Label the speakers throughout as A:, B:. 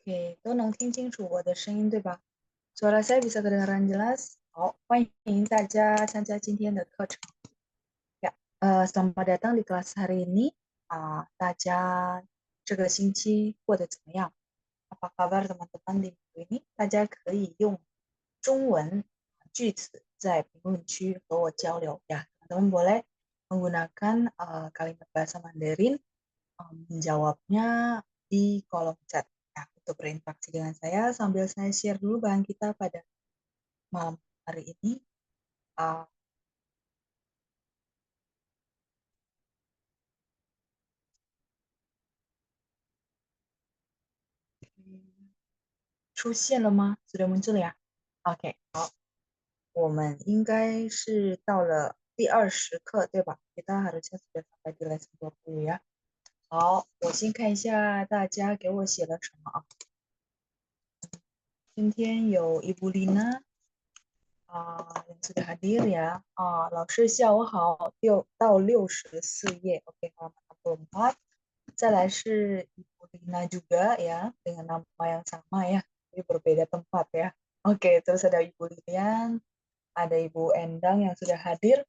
A: OK，都能听清楚我的声音，对吧？Suara saya bisa kedengaran jelas？好，欢迎大家参加今天的课程。Ya, selamat datang di kelas hari ini. 大家这个星期过得怎么样？Apa kabar teman-teman di minggu ini？大家可以用中文句子在评论区和我交流ya. Teman-teman boleh menggunakan kalimat bahasa Mandarin menjawabnya di kolom chat. Nah, untuk berinteraksi dengan saya sambil saya share dulu bahan kita pada malam hari ini. Uh, 出现了吗？sudah muncul ya? OK，好，我们应该是到了第20课，对吧？Kita harusnya sudah sampai di lesson 20 ya。好，我先看一下大家给我写了什么啊。今天有伊布丽娜yang sudah hadir ya. 老师下午好，到64页，OK， halaman 64。再来是 Ibu Lina juga ya, dengan nama yang sama ya, tapi berbeda tempat ya. Oke, terus ada Ibu Lilian, ada Ibu Endang yang sudah hadir.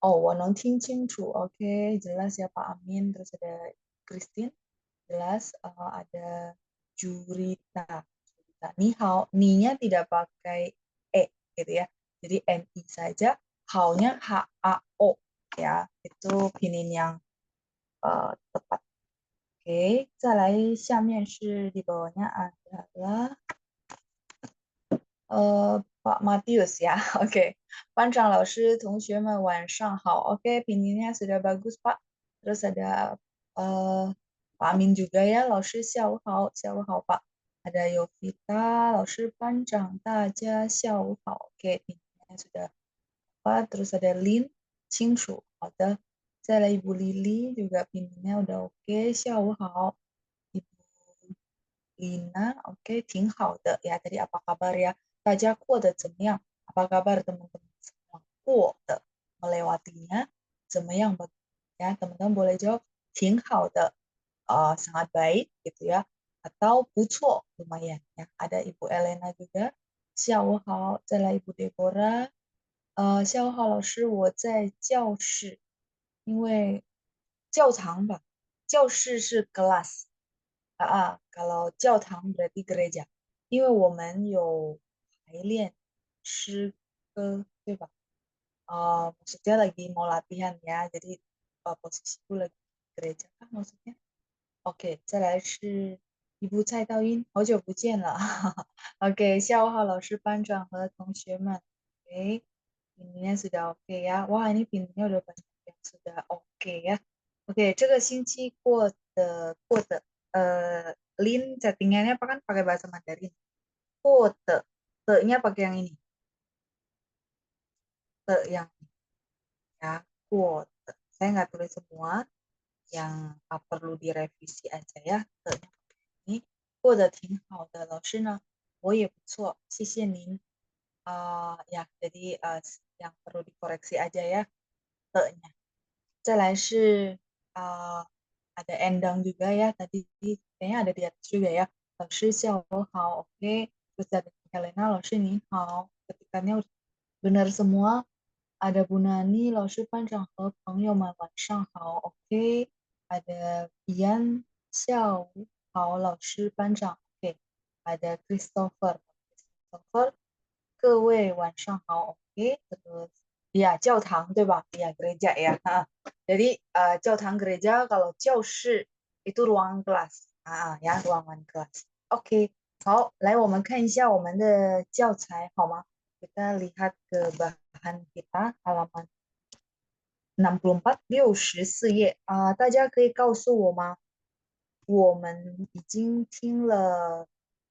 A: Oh, 我能听清楚，OK， jelas ya Pak Amin. Terus ada Christine, jelas. Ada Jurita. Ni hao, ni-nya tidak pakai e gitu ya. Jadi ni saja, hao-nya h-a-o ya. Itu pinin yang tepat. Oke, 再来下面是 di bawahnya adalah Pak Matius ya. Oke, 班长老师，同学们晚上好。Oke, pininnya sudah bagus Pak. Terus ada Pak Amin juga ya. 老师下午好，下午好 Pak. Ada Yovita, 老师班长大家下午好。Oke, pininnya sudah apa? Terus ada Lin, 清楚。好的，再来 Ibu Lili juga pininnya udah oke. 下午好。Ibu Lina, oke, 挺好的呀。Tadi apa kabar ya? 大家过得怎么样？Apa kabar teman-teman semua? 过的 melewatinya 怎么样? Ya, teman-teman boleh jawab 挺好的, sangat baik gitu ya. Atau 不错, lumayan ya. Ada Ibu Elena juga. 下午好，再来 Ibu Deborah. 下午好，老师，我在教室，因为教堂吧，教室是 kelas。kalau 教堂 berarti gereja，因为我们有排练诗歌，对吧？maksudnya lagi mau latihan ya, jadi posisiku lagi gereja kah maksudnya? Oke，再来是Ibu蔡道音，好久不见了。Oke，下午好，老师、班长和同学们。Oke，pinnya sudah oke ya. Wah, ini pinnya udah banyak yang sudah oke ya. Oke，这个星期过得Lin chattingannya apa kan pakai bahasa Mandarin. 过的nya pakai yang ini. 的 yang ya, 过的. Saya nggak tulis semua. Yang perlu direvisi aja ya. 的nya ini 过得挺好的，老师呢？我也不错，谢谢您。ya, jadi yang perlu dikoreksi aja ya. 的nya. 再来是ada Endang juga ya. Tadi kayaknya ada di atas juga ya. 老师下午好, oke. Terus ada Helena, 老师您好. Ketikannya benar semua. Ada Bu Nani, 老师班长和朋友们晚上好, oke. Ada Ian, 下午好，老师班长, oke. Ada Christopher, 各位晚上好, oke. Terus ya, 教堂对吧? Ya, gereja ya. Jadi 教堂 gereja, kalau 教室 itu ruangan kelas. Ya, ruangan kelas. Oke, 好，来我们看一下我们的教材好吗？Kita lihat ke bahan kita halaman 64 64页大家可以告诉我吗？我们已经听了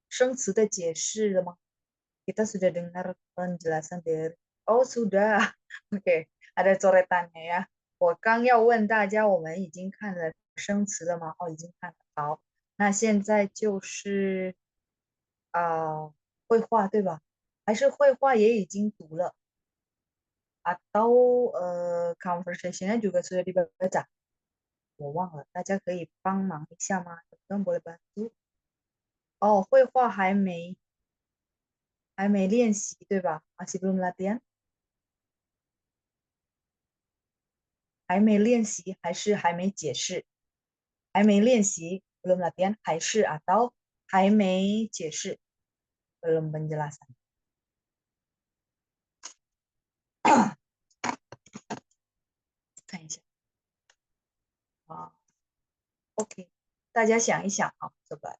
A: 生词的解释了吗？Kita sudah dengar penjelasan dari Oh sudah Oke ada coretannya ya 我刚要问大家我们已经看了生词了吗？已经看了好那现在就是绘画对吧？还是绘画也已经读了？Atau conversation-nya juga sudah dibaca? 我忘了，大家可以帮忙一下吗？能不能 boleh bantu? 哦，绘画还没练习，对吧？Masih belum latihan？还没练习还是还没解释？还没练习 belum latihan 还是 atau 还没解释 belum penjelasan？看一下啊，OK，大家想一想啊，coba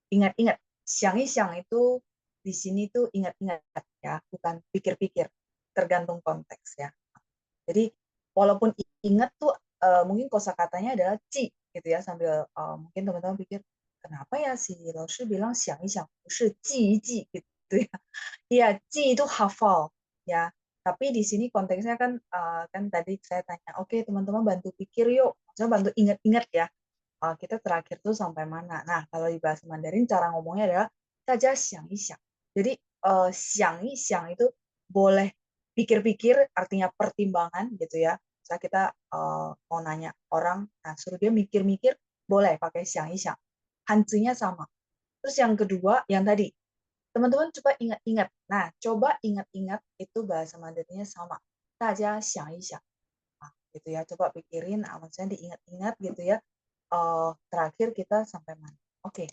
A: ingat-ingat, 想一想 itu di sini tuh ingat-ingat ya, bukan pikir-pikir, tergantung konteks ya. Jadi walaupun ingat tuh mungkin kosakatanya adalah ci gitu ya, sambil mungkin teman-teman pikir kenapa ya si Laoshi bilang 想一想 是记一记 gitu ya. Iya, ci itu hafal ya. Tapi di sini konteksnya kan kan tadi saya tanya, oke teman-teman bantu pikir yuk, maksudnya bantu ingat-ingat ya. Kita terakhir tuh sampai mana. Nah, kalau di bahasa Mandarin cara ngomongnya adalah saja xiang yi xiang. Jadi xiang yi xiang itu boleh pikir-pikir artinya pertimbangan gitu ya. Misalnya kita mau nanya orang, nah suruh dia mikir-mikir, boleh pakai xiang yi xiang. Hanzinya sama. Terus yang kedua, yang tadi, teman-teman coba ingat-ingat. Nah, coba ingat-ingat itu bahasa Mandarinnya sama. Saja xiang yi xiang. Nah, gitu ya. Coba pikirin, maksudnya diingat-ingat gitu ya. Terakhir kita sampai mana? Oke,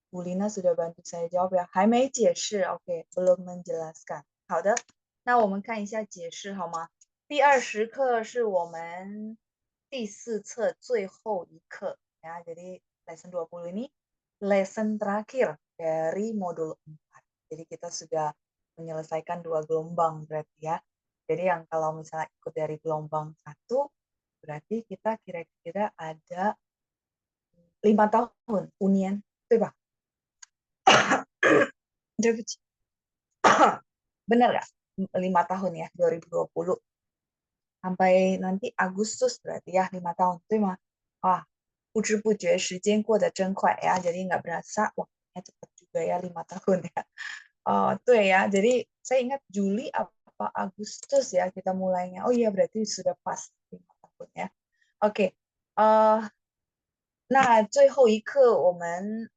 A: Bu Lina sudah bantu saya jawab ya. 还没解释 OK， belum menjelaskan。好的，那我们看一下解释好吗？第20课是我们第4册最后一课ya. Jadi lesson 20 ini lesson terakhir dari modul 4. Jadi kita sudah menyelesaikan 2 gelombang berarti ya. Jadi yang kalau misalnya ikut dari gelombang 1, berarti kita kira-kira ada 5 tahun unian, 对吧？ benar nggak? 5 tahun ya, 2020 sampai nanti Agustus berarti ya 5 tahun, 对吗？ Wah, 不知不觉时间过得真快 ya, jadi nggak berasa waktunya cepat juga ya 5 tahun ya. Tuh ya, jadi saya ingat Juli apa Agustus ya kita mulainya. Oh iya, berarti sudah pas 5 tahun ya. Oke,那最后一课我们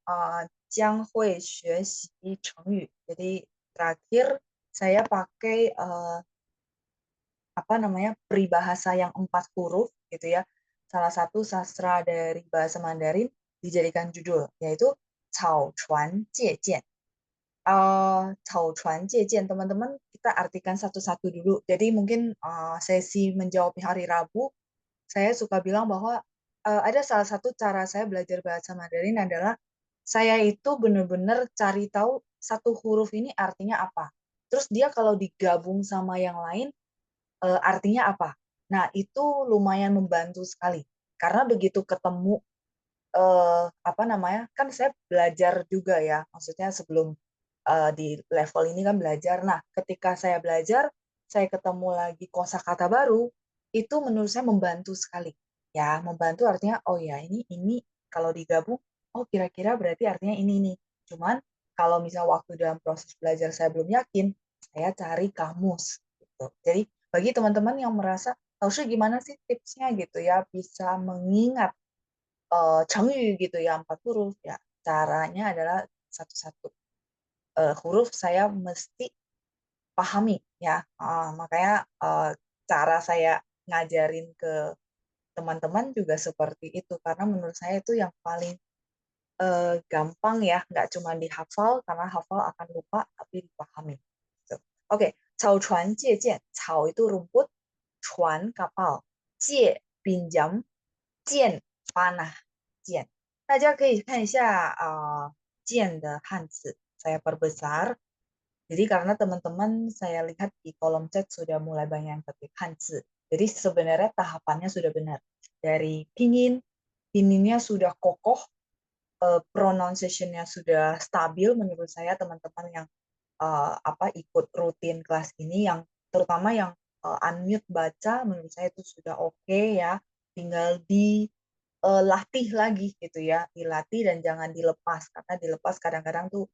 A: 将会学习成语。Jadi terakhir saya pakai apa namanya peribahasa yang 4 huruf gitu ya. Salah satu sastra dari bahasa Mandarin dijadikan judul yaitu Cao Chuan Jie Jian. Cao Chuan Jie Jian, teman-teman kita artikan satu-satu dulu. Jadi mungkin sesi menjawab hari Rabu saya suka bilang bahwa ada salah satu cara saya belajar bahasa Mandarin adalah saya itu benar-benar cari tahu satu huruf ini artinya apa. Terus dia kalau digabung sama yang lain artinya apa. Nah, itu lumayan membantu sekali. Karena begitu ketemu apa namanya? Kan saya belajar juga ya. Maksudnya sebelum di level ini kan belajar. Nah, ketika saya belajar, saya ketemu lagi kosakata baru, itu menurut saya membantu sekali. Ya, membantu artinya, oh ya ini kalau digabung, oh kira-kira berarti artinya ini nih. Cuman kalau misal waktu dalam proses belajar saya belum yakin, saya cari kamus. Gitu. Jadi bagi teman-teman yang merasa, tahu sih gimana sih tipsnya gitu ya, bisa mengingat Chengyu gitu ya, 4 huruf ya. Caranya adalah satu-satu huruf saya mesti pahami ya. Makanya cara saya ngajarin ke teman-teman juga seperti itu karena menurut saya itu yang paling gampang ya, nggak cuma dihafal karena hafal akan lupa tapi dipahami. So, Oke, Cao Chuan Jie Jian. Cao itu rumput, Chuan kapal, Jie pinjam, Jian panah, Jian. 大家可以看一下剑的汉字，saya perbesar. Jadi karena teman-teman saya lihat di kolom chat sudah mulai banyak yang ketik Hanzi. Jadi sebenarnya tahapannya sudah benar. Dari pinginnya sudah kokoh, pronunciation-nya sudah stabil menurut saya teman-teman yang apa ikut rutin kelas ini yang terutama yang unmute baca menurut saya itu sudah oke ya. Tinggal dilatih lagi gitu ya, dilatih dan jangan dilepas karena dilepas kadang-kadang tuh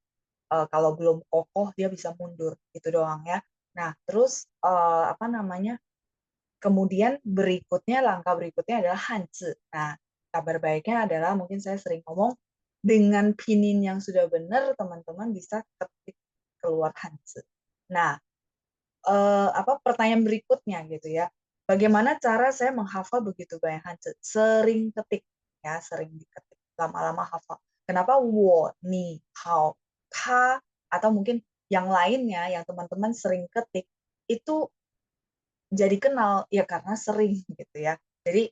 A: kalau belum kokoh dia bisa mundur gitu doang ya. Nah terus apa namanya kemudian berikutnya langkah berikutnya adalah hanzi. Nah kabar baiknya adalah mungkin saya sering ngomong dengan pinin yang sudah benar, teman-teman bisa ketik keluar Hanzi. Nah, pertanyaan berikutnya gitu ya. Bagaimana cara saya menghafal begitu banyak Hanzi? Sering ketik ya, sering diketik, lama-lama hafal. Kenapa wo, ni, hao, ka, atau mungkin yang lainnya yang teman-teman sering ketik itu jadi kenal ya karena sering gitu ya. Jadi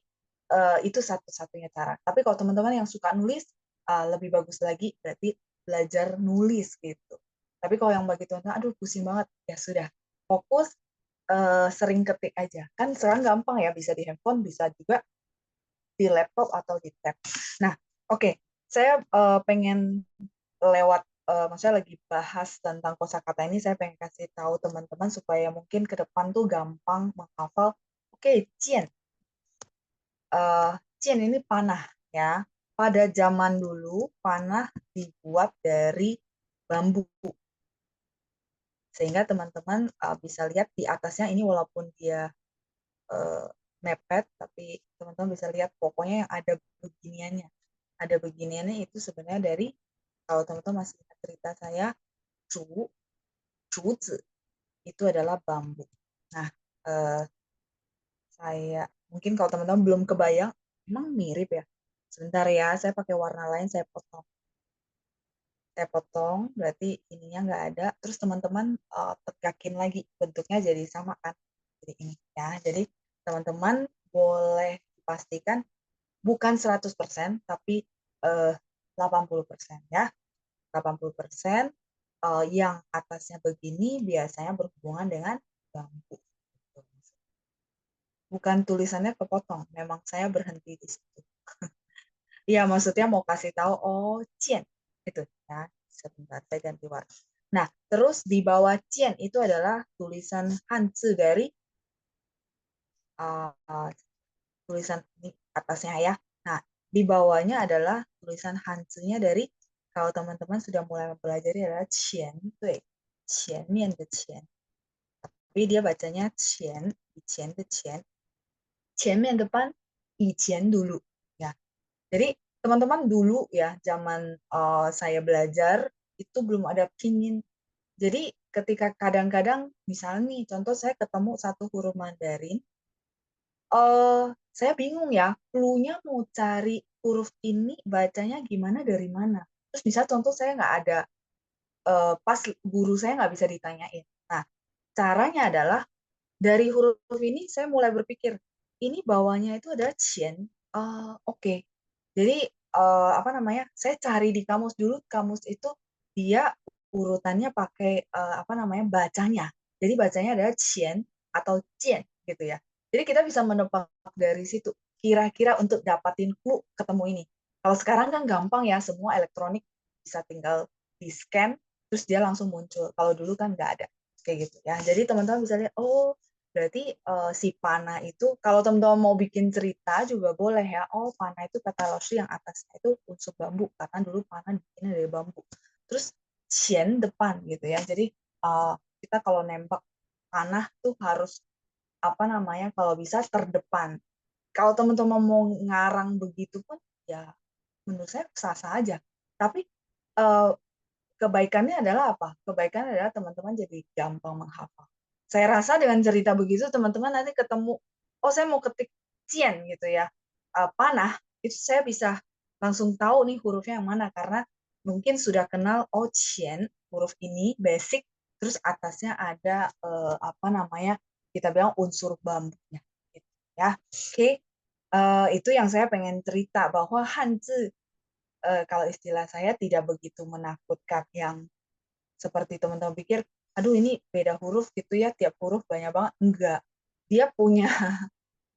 A: itu satu-satunya cara. Tapi kalau teman-teman yang suka nulis lebih bagus lagi berarti belajar nulis gitu. Tapi kalau yang bagi teman-teman, aduh pusing banget, ya sudah fokus sering ketik aja. Kan sekarang gampang ya, bisa di handphone, bisa juga di laptop atau di tab. Nah, oke, saya pengen lewat maksudnya lagi bahas tentang kosakata ini, saya pengen kasih tahu teman-teman supaya mungkin ke depan tuh gampang menghafal. Oke, cien. Cien ini panah ya. Pada zaman dulu panah dibuat dari bambu. Sehingga teman-teman bisa lihat di atasnya ini walaupun dia mepet, tapi teman-teman bisa lihat pokoknya yang ada beginiannya. Ada beginiannya itu sebenarnya dari, kalau teman-teman masih ingat cerita saya, cuzi itu adalah bambu. Nah, saya mungkin kalau teman-teman belum kebayang, emang mirip ya. Sebentar ya, saya pakai warna lain, saya potong. Saya potong, berarti ininya nggak ada. Terus teman-teman tegakin lagi, bentuknya jadi sama kan. Jadi ini ya. Jadi teman-teman boleh pastikan bukan 100%, tapi 80% ya. 80% yang atasnya begini biasanya berhubungan dengan bambu. Bukan tulisannya kepotong, memang saya berhenti di situ. Iya, maksudnya mau kasih tahu, oh, cien. Itu ya, sebentar, saya ganti warna. Nah, terus di bawah cien itu adalah tulisan Hanzi dari tulisan ini atasnya ya. Nah, di bawahnya adalah tulisan Hanzi-nya dari, kalau teman-teman sudah mulai mempelajari, adalah qian, dui, qian mian de qian. Tapi dia bacanya qian, qian de qian. Qian mian depan, iqian dulu ya. Jadi teman-teman dulu ya, zaman saya belajar itu belum ada pinyin. Jadi ketika kadang-kadang misalnya nih, contoh saya ketemu satu huruf Mandarin, saya bingung ya, clue-nya mau cari huruf ini bacanya gimana dari mana. Terus bisa contoh saya nggak ada, pas guru saya nggak bisa ditanyain. Nah, caranya adalah dari huruf ini saya mulai berpikir, ini bawahnya itu ada cien. Oke. Jadi saya cari di kamus dulu. Kamus itu dia urutannya pakai bacanya. Jadi bacanya adalah cien atau cien gitu ya. Jadi kita bisa menebak dari situ. Kira-kira untuk dapatin clue ketemu ini. Kalau sekarang kan gampang ya, semua elektronik bisa tinggal di scan terus dia langsung muncul. Kalau dulu kan nggak ada kayak gitu ya. Jadi teman-teman bisa lihat, oh berarti si panah itu, kalau teman-teman mau bikin cerita juga boleh ya. Oh, panah itu kata Laoshi yang atasnya itu unsur bambu, karena dulu panah bikinnya dari bambu. Terus xian depan gitu ya. Jadi kita kalau nembak panah tuh harus kalau bisa terdepan. Kalau teman-teman mau ngarang begitu pun ya menurut saya sah-sah aja. Tapi uh, kebaikannya adalah apa? Kebaikannya adalah teman-teman jadi gampang menghafal. Saya rasa dengan cerita begitu, teman-teman nanti ketemu, oh saya mau ketik cien gitu ya, panah, itu saya bisa langsung tahu nih hurufnya yang mana, karena mungkin sudah kenal, oh cien, huruf ini basic, terus atasnya ada kita bilang unsur bambunya. Gitu, ya, oke. Itu yang saya pengen cerita, bahwa Hanzi kalau istilah saya tidak begitu menakutkan yang seperti teman-teman pikir, aduh ini beda huruf gitu ya, tiap huruf banyak banget. Enggak. Dia punya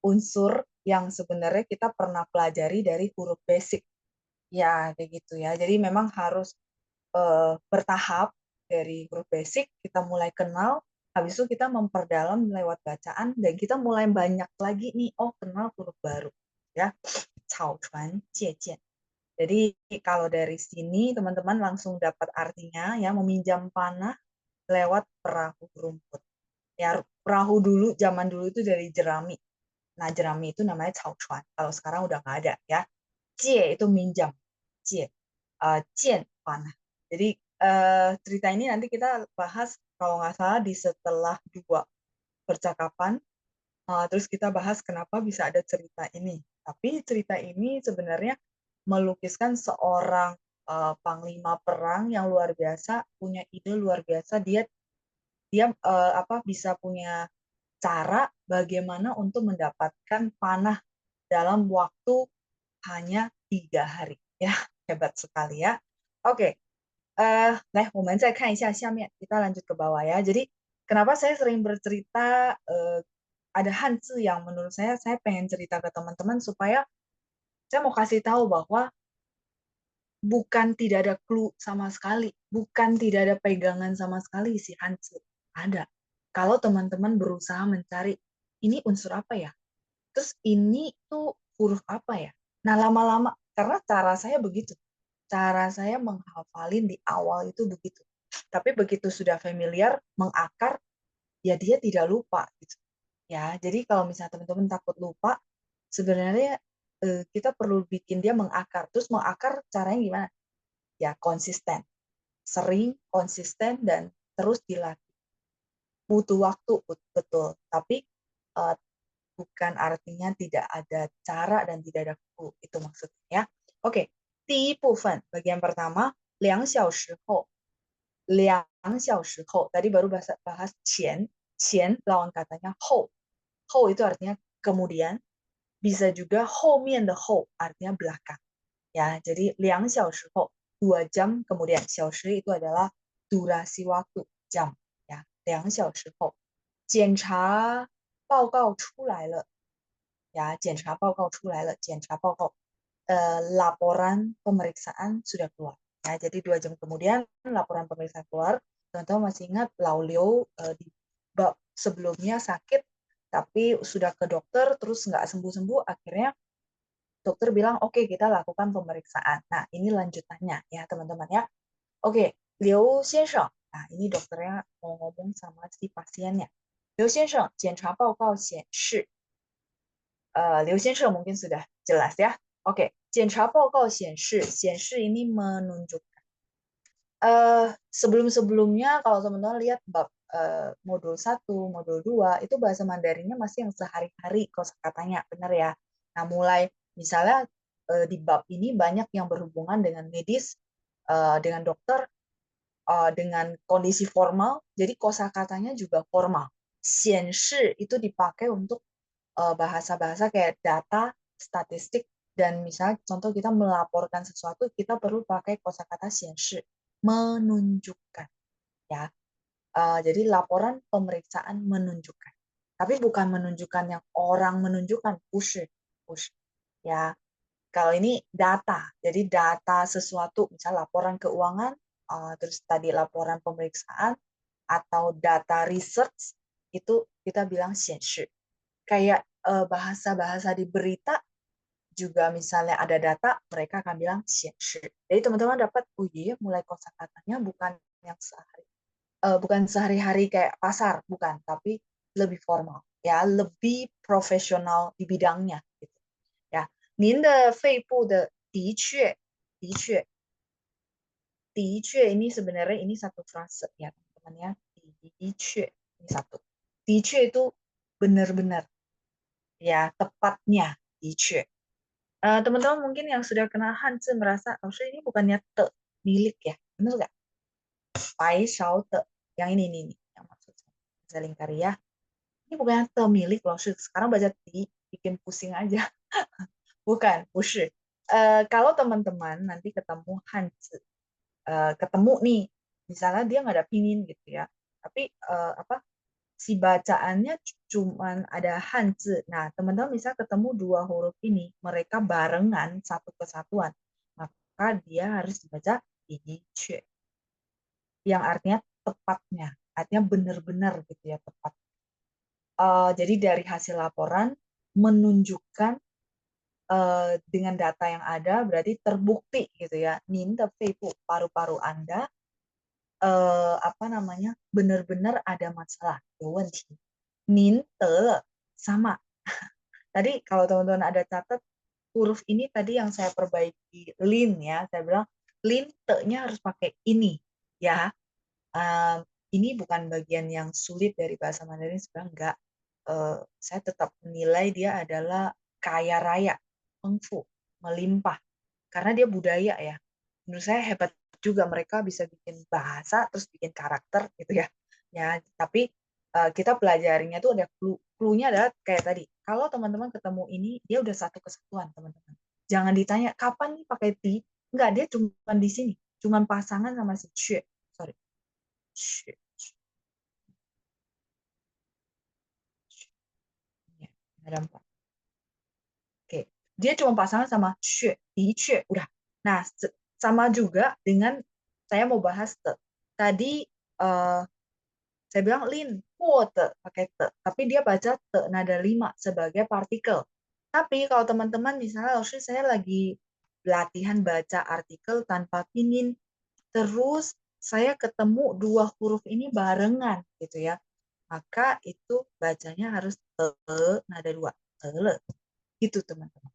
A: unsur yang sebenarnya kita pernah pelajari dari huruf basic. Ya, kayak gitu ya. Jadi memang harus bertahap dari huruf basic, kita mulai kenal, habis itu kita memperdalam lewat bacaan, dan kita mulai banyak lagi nih, oh kenal huruf baru. Ya, Cao Chuan Jie Jian. Jadi kalau dari sini teman-teman langsung dapat artinya ya, meminjam panah lewat perahu rumput. Ya, perahu dulu, zaman dulu itu dari jerami. Nah, jerami itu namanya cao chuan. Kalau sekarang udah nggak ada ya. Jie itu minjam. Jie. jian panah. Jadi cerita ini nanti kita bahas kalau nggak salah di setelah 2 percakapan. Terus kita bahas kenapa bisa ada cerita ini. Tapi cerita ini sebenarnya melukiskan seorang panglima perang yang luar biasa, punya ide luar biasa. Dia dia bisa punya cara bagaimana untuk mendapatkan panah dalam waktu hanya 3 hari. Ya, hebat sekali ya. Oke, 来，我们再看一下下面，kita lanjut ke bawah ya. Jadi kenapa saya sering bercerita ada Hanzi yang menurut saya pengen cerita ke teman-teman supaya saya mau kasih tahu bahwa bukan tidak ada clue sama sekali, bukan tidak ada pegangan sama sekali si Hanzi. Ada. Kalau teman-teman berusaha mencari ini unsur apa ya? Terus ini tuh huruf apa ya? Nah, lama-lama karena cara saya begitu. Cara saya menghafalin di awal itu begitu. Tapi begitu sudah familiar, mengakar, ya dia tidak lupa gitu. Ya, jadi kalau misalnya teman-teman takut lupa, sebenarnya kita perlu bikin dia mengakar. Terus mengakar caranya gimana? Ya konsisten, sering, konsisten dan terus dilatih. Butuh waktu betul, tapi uh, bukan artinya tidak ada cara dan tidak ada clue. Itu maksudnya ya. Oke, 第一部分 bagian pertama 2小时后 2小时后 tadi baru bahas 前 lawan katanya 后 itu artinya kemudian, bisa juga 后面的后 artinya belakang. Ya, jadi 2小时后 2 jam kemudian. 小时 itu adalah durasi waktu, jam. Ya, 2小时后检查报告出来了. Ya, 检查报告出来了. 检查报告. Laporan pemeriksaan sudah keluar. Ya, jadi 2 jam kemudian laporan pemeriksaan keluar. Teman-teman masih ingat Laulio di bab sebelumnya sakit, tapi sudah ke dokter terus nggak sembuh-sembuh, akhirnya dokter bilang oke, kita lakukan pemeriksaan. Nah, ini lanjutannya ya teman-teman ya. Oke, Liu Xiansheng. Nah, ini dokternya mau ngomong sama si pasiennya. Liu Xiansheng, 检查报告显示 Liu Xiansheng mungkin sudah jelas ya. Oke, 检查报告显示 ini menunjukkan. Sebelum-sebelumnya kalau teman-teman lihat bab modul 1, modul 2, itu bahasa Mandarinnya masih yang sehari-hari kosakatanya, benar ya. Nah, mulai misalnya di bab ini banyak yang berhubungan dengan medis, dengan dokter, dengan kondisi formal, jadi kosakatanya juga formal. Xianshi itu dipakai untuk bahasa-bahasa kayak data, statistik, dan misalnya contoh kita melaporkan sesuatu, kita perlu pakai kosakata xianshi, menunjukkan. Ya, jadi laporan pemeriksaan menunjukkan. Tapi bukan menunjukkan yang orang menunjukkan, push. Ya, kalau ini data, jadi data sesuatu, misal laporan keuangan, terus tadi laporan pemeriksaan, atau data research, itu kita bilang 显示. Kayak bahasa-bahasa di berita, juga misalnya ada data, mereka akan bilang 显示. Jadi teman-teman dapat, oh iya, mulai kosakatanya bukan yang bukan sehari-hari kayak pasar, bukan, tapi lebih formal, ya, lebih profesional di bidangnya, gitu. Ya, 您的肺部的的确 ini sebenarnya ini satu frase ya teman-teman ya. 的确 ini satu. 的确 itu benar-benar ya, tepatnya 的确. Teman-teman mungkin yang sudah kenal Hanzi merasa, oh ini bukannya te milik ya, benar nggak? Pai shao te, yang ini yang maksudnya bahasa Lingkaria. Ini bukannya te milik loh, sekarang baca ti bikin pusing aja. Bukan, 不是. Kalau teman-teman nanti ketemu Hanzi, ketemu nih, misalnya dia nggak ada pinin gitu ya, tapi si bacaannya cuman ada Hanzi. Nah, teman-teman bisa ketemu 2 huruf ini, mereka barengan satu kesatuan, maka dia harus dibaca dice, yang artinya tepatnya, artinya benar-benar gitu ya, tepat. Jadi dari hasil laporan menunjukkan dengan data yang ada berarti terbukti gitu ya, Ninda Feipu, paru-paru Anda benar-benar ada masalah, Nin Ninte sama. Tadi kalau teman-teman ada catat huruf ini tadi yang saya perbaiki lin ya, saya bilang Lin te-nya harus pakai ini ya. Ini bukan bagian yang sulit dari bahasa Mandarin, sebenarnya enggak. Saya tetap menilai dia adalah kaya raya, fengfu, melimpah. Karena dia budaya ya. Menurut saya hebat juga mereka bisa bikin bahasa terus bikin karakter gitu ya. Ya, tapi kita pelajarinya tuh ada clue-nya adalah kayak tadi. Kalau teman-teman ketemu ini, dia udah satu kesatuan, teman-teman. Jangan ditanya kapan nih pakai ti. Enggak, dia cuma di sini. Cuma pasangan sama si xue. Sorry. Xue. Ya, ada empat. Oke. Dia cuma pasangan sama xue, di xue, udah. Nah, sama juga dengan saya mau bahas te. Tadi saya bilang lin, te, pakai te. Tapi dia baca te nada 5 sebagai partikel. Tapi kalau teman-teman misalnya, saya lagi latihan baca artikel tanpa pinin, terus saya ketemu dua huruf ini barengan gitu ya. Maka itu bacanya harus te nada 2. Tele. Gitu teman-teman.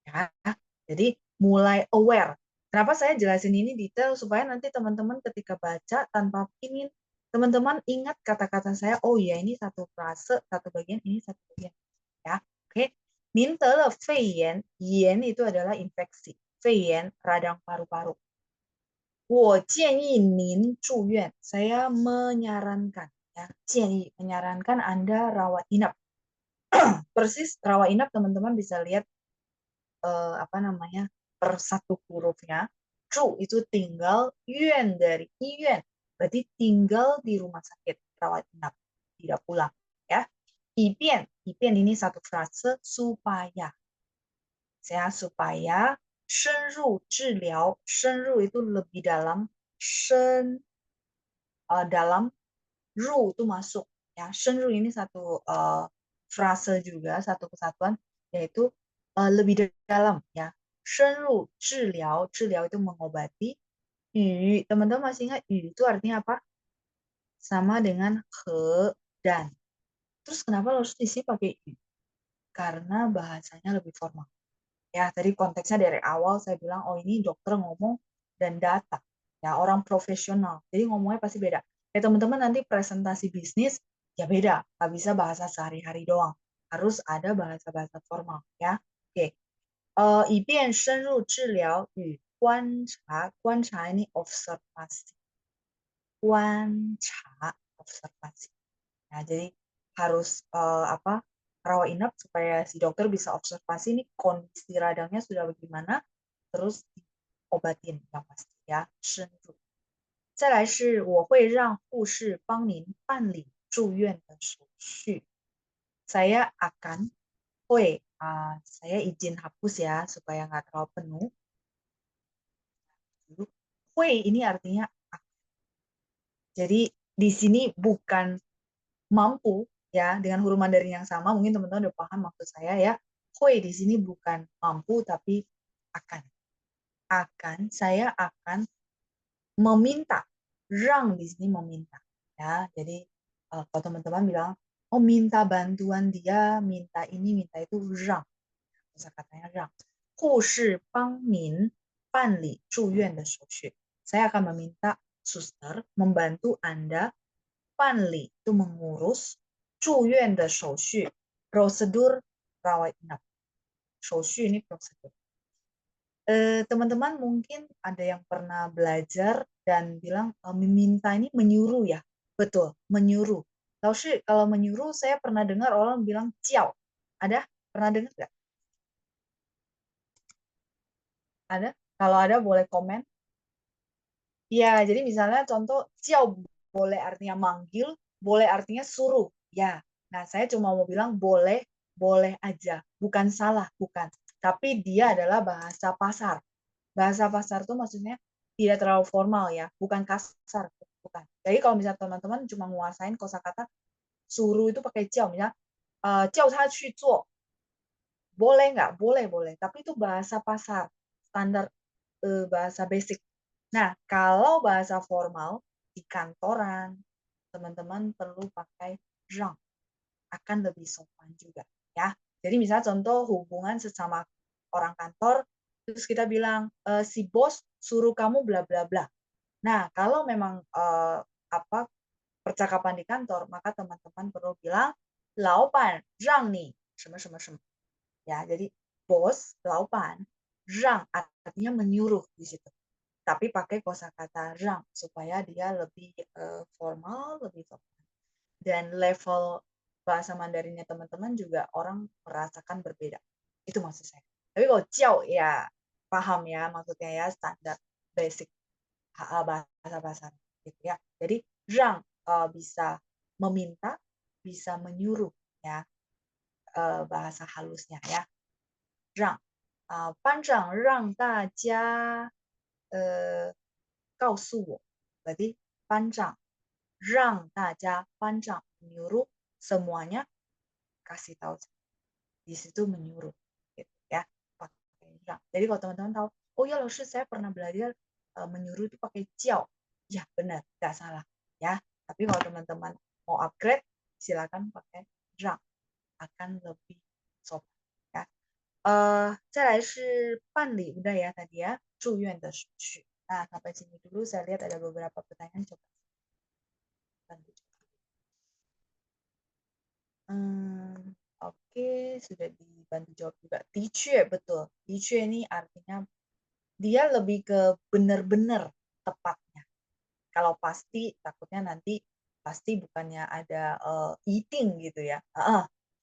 A: Ya. Jadi mulai aware. Kenapa saya jelasin ini detail supaya nanti teman-teman ketika baca tanpa pinin, teman-teman ingat kata-kata saya. Oh ya, ini satu frase, satu bagian, ini satu bagian. Ya, oke. Mintele feiyan, yen itu adalah infeksi. Feiyan radang paru-paru. 我建议您住院. Saya menyarankan, ya, 建议 menyarankan Anda rawat inap. Persis rawat inap teman-teman bisa lihat apa namanya per satu hurufnya. Zhu itu tinggal, yuan dari yuan berarti tinggal di rumah sakit rawat inap, tidak pulang ya. Ipian, ipian ini satu frase supaya supaya 深入治疗, 深入 itu lebih dalam, 深 dalam, 入 itu masuk ya. 深入 ini satu frase juga, satu kesatuan, yaitu lebih dalam ya. 深入治疗, 治疗 itu mengobati. Yu, teman-teman masih ingat yu itu artinya apa? Sama dengan he dan. Terus kenapa harus di sini pakai yu? Karena bahasanya lebih formal. Ya, tadi konteksnya dari awal saya bilang, oh ini dokter ngomong dan data. Ya, orang profesional. Jadi ngomongnya pasti beda. Ya, teman-teman nanti presentasi bisnis, ya beda. Nggak bisa bahasa sehari-hari doang. Harus ada bahasa-bahasa formal. Ya, oke. 以便深入治疗与观察，观察 ini observasi, 观察 observasi. Nah, jadi harus apa? Rawat inap supaya si dokter bisa observasi nih kondisi radangnya sudah bagaimana, terus diobatin yang pasti ya. 深入。再来是我会让护士帮您办理住院的手续。Saya akan saya izin hapus ya supaya nggak terlalu penuh. Hui ini artinya jadi di sini bukan mampu ya dengan huruf Mandarin yang sama, mungkin teman-teman udah paham maksud saya ya. Hui di sini bukan mampu tapi akan. Saya akan meminta. Rang di sini meminta ya. Jadi kalau teman-teman bilang oh minta bantuan dia, minta ini, minta itu, rang. Kata-katanya rang. 护士帮您办理住院的手续. Saya akan meminta suster membantu Anda 办理 itu mengurus 住院的手续 prosedur rawat inap. 手续 ini prosedur. Teman-teman mungkin ada yang pernah belajar dan bilang meminta ini menyuruh ya. Betul, menyuruh. Kalau menyuruh saya pernah dengar orang bilang ciao. Ada? Pernah dengar nggak? Ada? Kalau ada boleh komen. Ya, jadi misalnya contoh ciao boleh artinya manggil, boleh artinya suruh. Ya. Nah, saya cuma mau bilang boleh, boleh aja. Bukan salah, bukan. Tapi dia adalah bahasa pasar. Bahasa pasar itu maksudnya tidak terlalu formal ya, bukan kasar, bukan. Jadi kalau misalnya teman-teman cuma menguasain kosakata suruh itu pakai ciao, misalnya ciao ta qu zuo. Boleh nggak? Boleh, boleh. Tapi itu bahasa pasar, standar bahasa basic. Nah, kalau bahasa formal di kantoran, teman-teman perlu pakai rang, akan lebih sopan juga ya. Jadi misalnya contoh hubungan sesama orang kantor, terus kita bilang si bos suruh kamu bla bla bla. Nah, kalau memang percakapan di kantor, maka teman-teman perlu bilang, 老板让你什么什么什么. Ya, jadi bos, 老板, 让 artinya menyuruh di situ. Tapi pakai kosakata 让 supaya dia lebih formal, lebih sopan. Dan level bahasa Mandarinnya teman-teman juga orang merasakan berbeda. Itu maksud saya. Tapi kalau jiao ya paham ya maksudnya ya standar basic bahasa-bahasa gitu ya. Jadi rang bisa meminta, bisa menyuruh ya bahasa halusnya ya. Rang 班长让大家告诉我 berarti 班长让大家班长 menyuruh semuanya kasih tahu di situ menyuruh gitu ya pakai rang. Jadi kalau teman-teman tahu, oh ya Laoshi saya pernah belajar menyuruh itu pakai jiao. Ya benar, nggak salah ya. Tapi kalau teman-teman mau upgrade, silakan pakai rang, akan lebih sopan ya. 再来是办理 udah ya tadi ya, 住院的手续. Nah, sampai sini dulu saya lihat ada beberapa pertanyaan coba. Oke, sudah dibantu jawab juga. 的确 betul. 的确 ini artinya dia lebih ke benar-benar tepatnya. Kalau pasti takutnya nanti pasti bukannya ada eating gitu ya.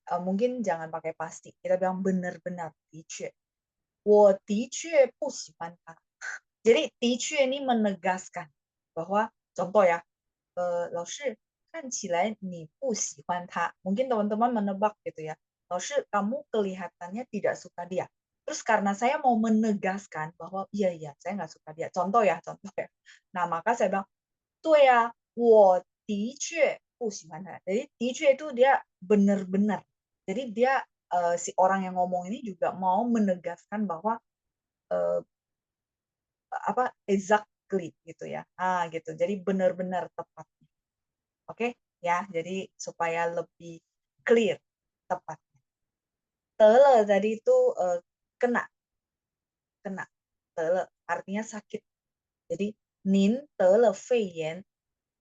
A: Mungkin jangan pakai pasti. Kita bilang benar-benar 的确. 我的确不喜欢他. Jadi 的确 ini menegaskan bahwa contoh ya, 老师看起来你不喜欢他. Mungkin teman-teman menebak gitu ya. 老师 kamu kelihatannya tidak suka dia. Terus karena saya mau menegaskan bahwa iya saya nggak suka dia. Contoh ya. Nah maka saya bilang, 对呀，我的确不喜欢他. Jadi 的确 itu dia benar-benar. Jadi dia si orang yang ngomong ini juga mau menegaskan bahwa exactly gitu ya. Gitu. Jadi benar-benar tepat. Oke, ya. Jadi supaya lebih clear tepatnya. Tele tadi itu kena. Tele artinya sakit. Jadi nin tele feiyan,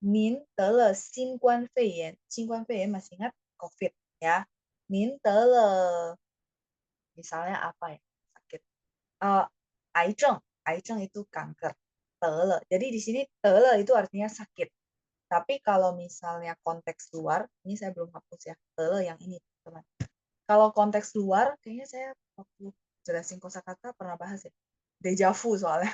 A: nin tele xinguan feiyan. Xinguan feiyan masih ingat COVID ya. Nin tele misalnya apa ya? Sakit. Aizheng, aizheng itu kanker. Tele. Jadi di sini tele itu artinya sakit. Tapi kalau misalnya konteks luar, ini saya belum hapus ya, yang ini, teman. Kalau konteks luar, kayaknya saya waktu jelasin kosakata pernah bahas ya. Deja vu soalnya.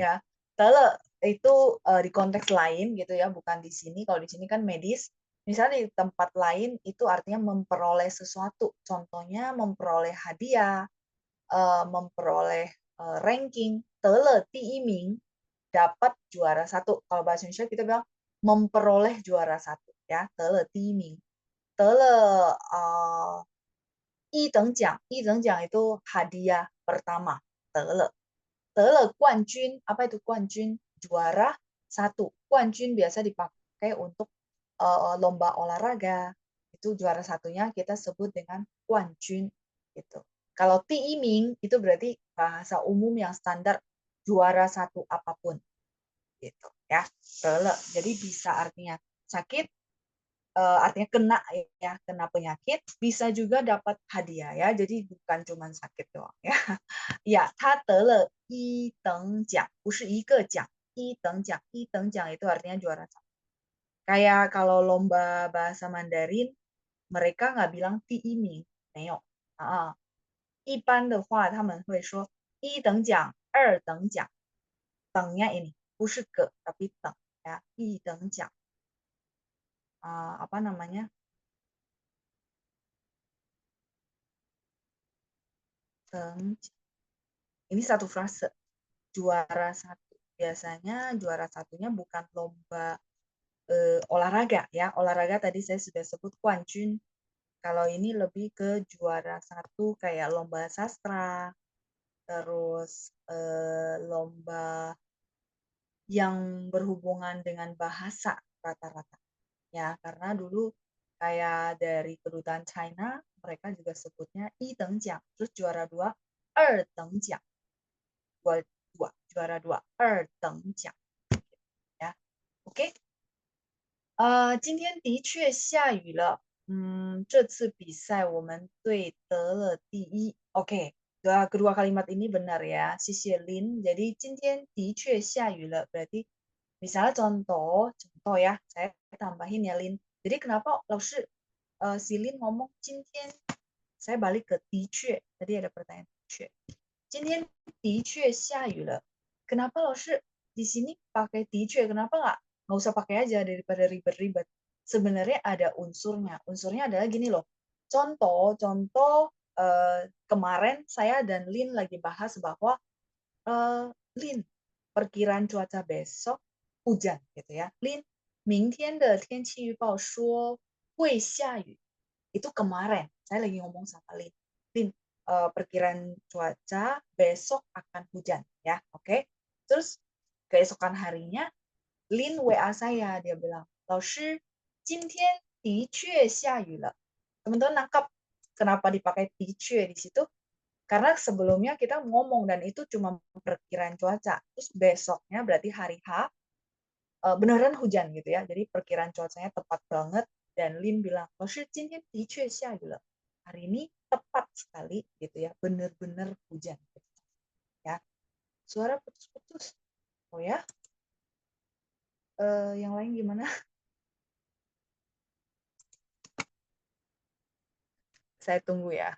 A: Ya, tele itu di konteks lain gitu ya, bukan di sini. Kalau di sini kan medis. Misalnya di tempat lain itu artinya memperoleh sesuatu. Contohnya memperoleh hadiah, memperoleh ranking. Tele tiiming dapat juara 1. Kalau bahasa Indonesia kita bilang memperoleh juara 1 ya, 得了第一名，得了一等奖，一等奖 itu hadiah pertama, 得了冠军, apa itu 冠军? Juara 1. 冠军biasa dipakai untuk lomba olahraga. Itu juara satunya kita sebut dengan 冠军 gitu. Kalau tiiming itu berarti bahasa umum yang standar juara 1 apapun. Gitu ya. Jadi bisa artinya sakit, artinya kena ya, kena penyakit, bisa juga dapat hadiah ya. Jadi bukan cuma sakit doang ya. Ya, 他得了一等奖，不是一个奖，一等奖，一等奖 itu artinya juara 1. Kayak kalau lomba bahasa Mandarin, mereka nggak bilang 第一名，没有啊。一般的话他们会说一等奖、二等奖，等nya ini 不是个 tapi 等 ya, 一等奖. Apa namanya? Ini satu frase. Juara 1. Biasanya juara satunya bukan lomba olahraga ya. Olahraga tadi saya sudah sebut Kwanjun. Kalau ini lebih ke juara 1 kayak lomba sastra, terus lomba yang berhubungan dengan bahasa rata-rata. Ya, karena dulu kayak dari kedutaan China, mereka juga sebutnya 一等奖, terus juara 2, 二等奖, dua, juara 2二等奖呀 OK 今天的确下雨了。这次比赛我们队得了第一。Oke, kedua kalimat ini benar ya. Sisi Lin. Jadi 今天的确下雨了. Berarti misalnya contoh ya. Saya tambahin ya Lin. Jadi kenapa Laoshi si Lin ngomong 今天 saya balik ke 的确. Tadi ada pertanyaan 的确。今天的确下雨了。Kenapa Laoshi di sini pakai 的确? Kenapa nggak usah pakai aja daripada ribet-ribet. Sebenarnya ada unsurnya. Unsurnya adalah gini loh. Contoh kemarin saya dan Lin lagi bahas bahwa Lin perkiraan cuaca besok hujan gitu ya. Lin, 明天的天气预报说会下雨. Itu kemarin. Saya lagi ngomong sama Lin. Lin, perkiraan cuaca besok akan hujan ya. Oke. Terus keesokan harinya Lin WA saya, dia bilang, 老师今天的确下雨了. Teman-teman nangkap kenapa dipakai 的确 di situ? Karena sebelumnya kita ngomong dan itu cuma perkiraan cuaca. Terus besoknya berarti hari H beneran hujan gitu ya. Jadi perkiraan cuacanya tepat banget dan Lin bilang, 老师今天的确下雨了. Hari ini tepat sekali gitu ya, bener-bener hujan. Ya. Suara putus-putus. Oh ya. Yang lain gimana? Saya tunggu ya.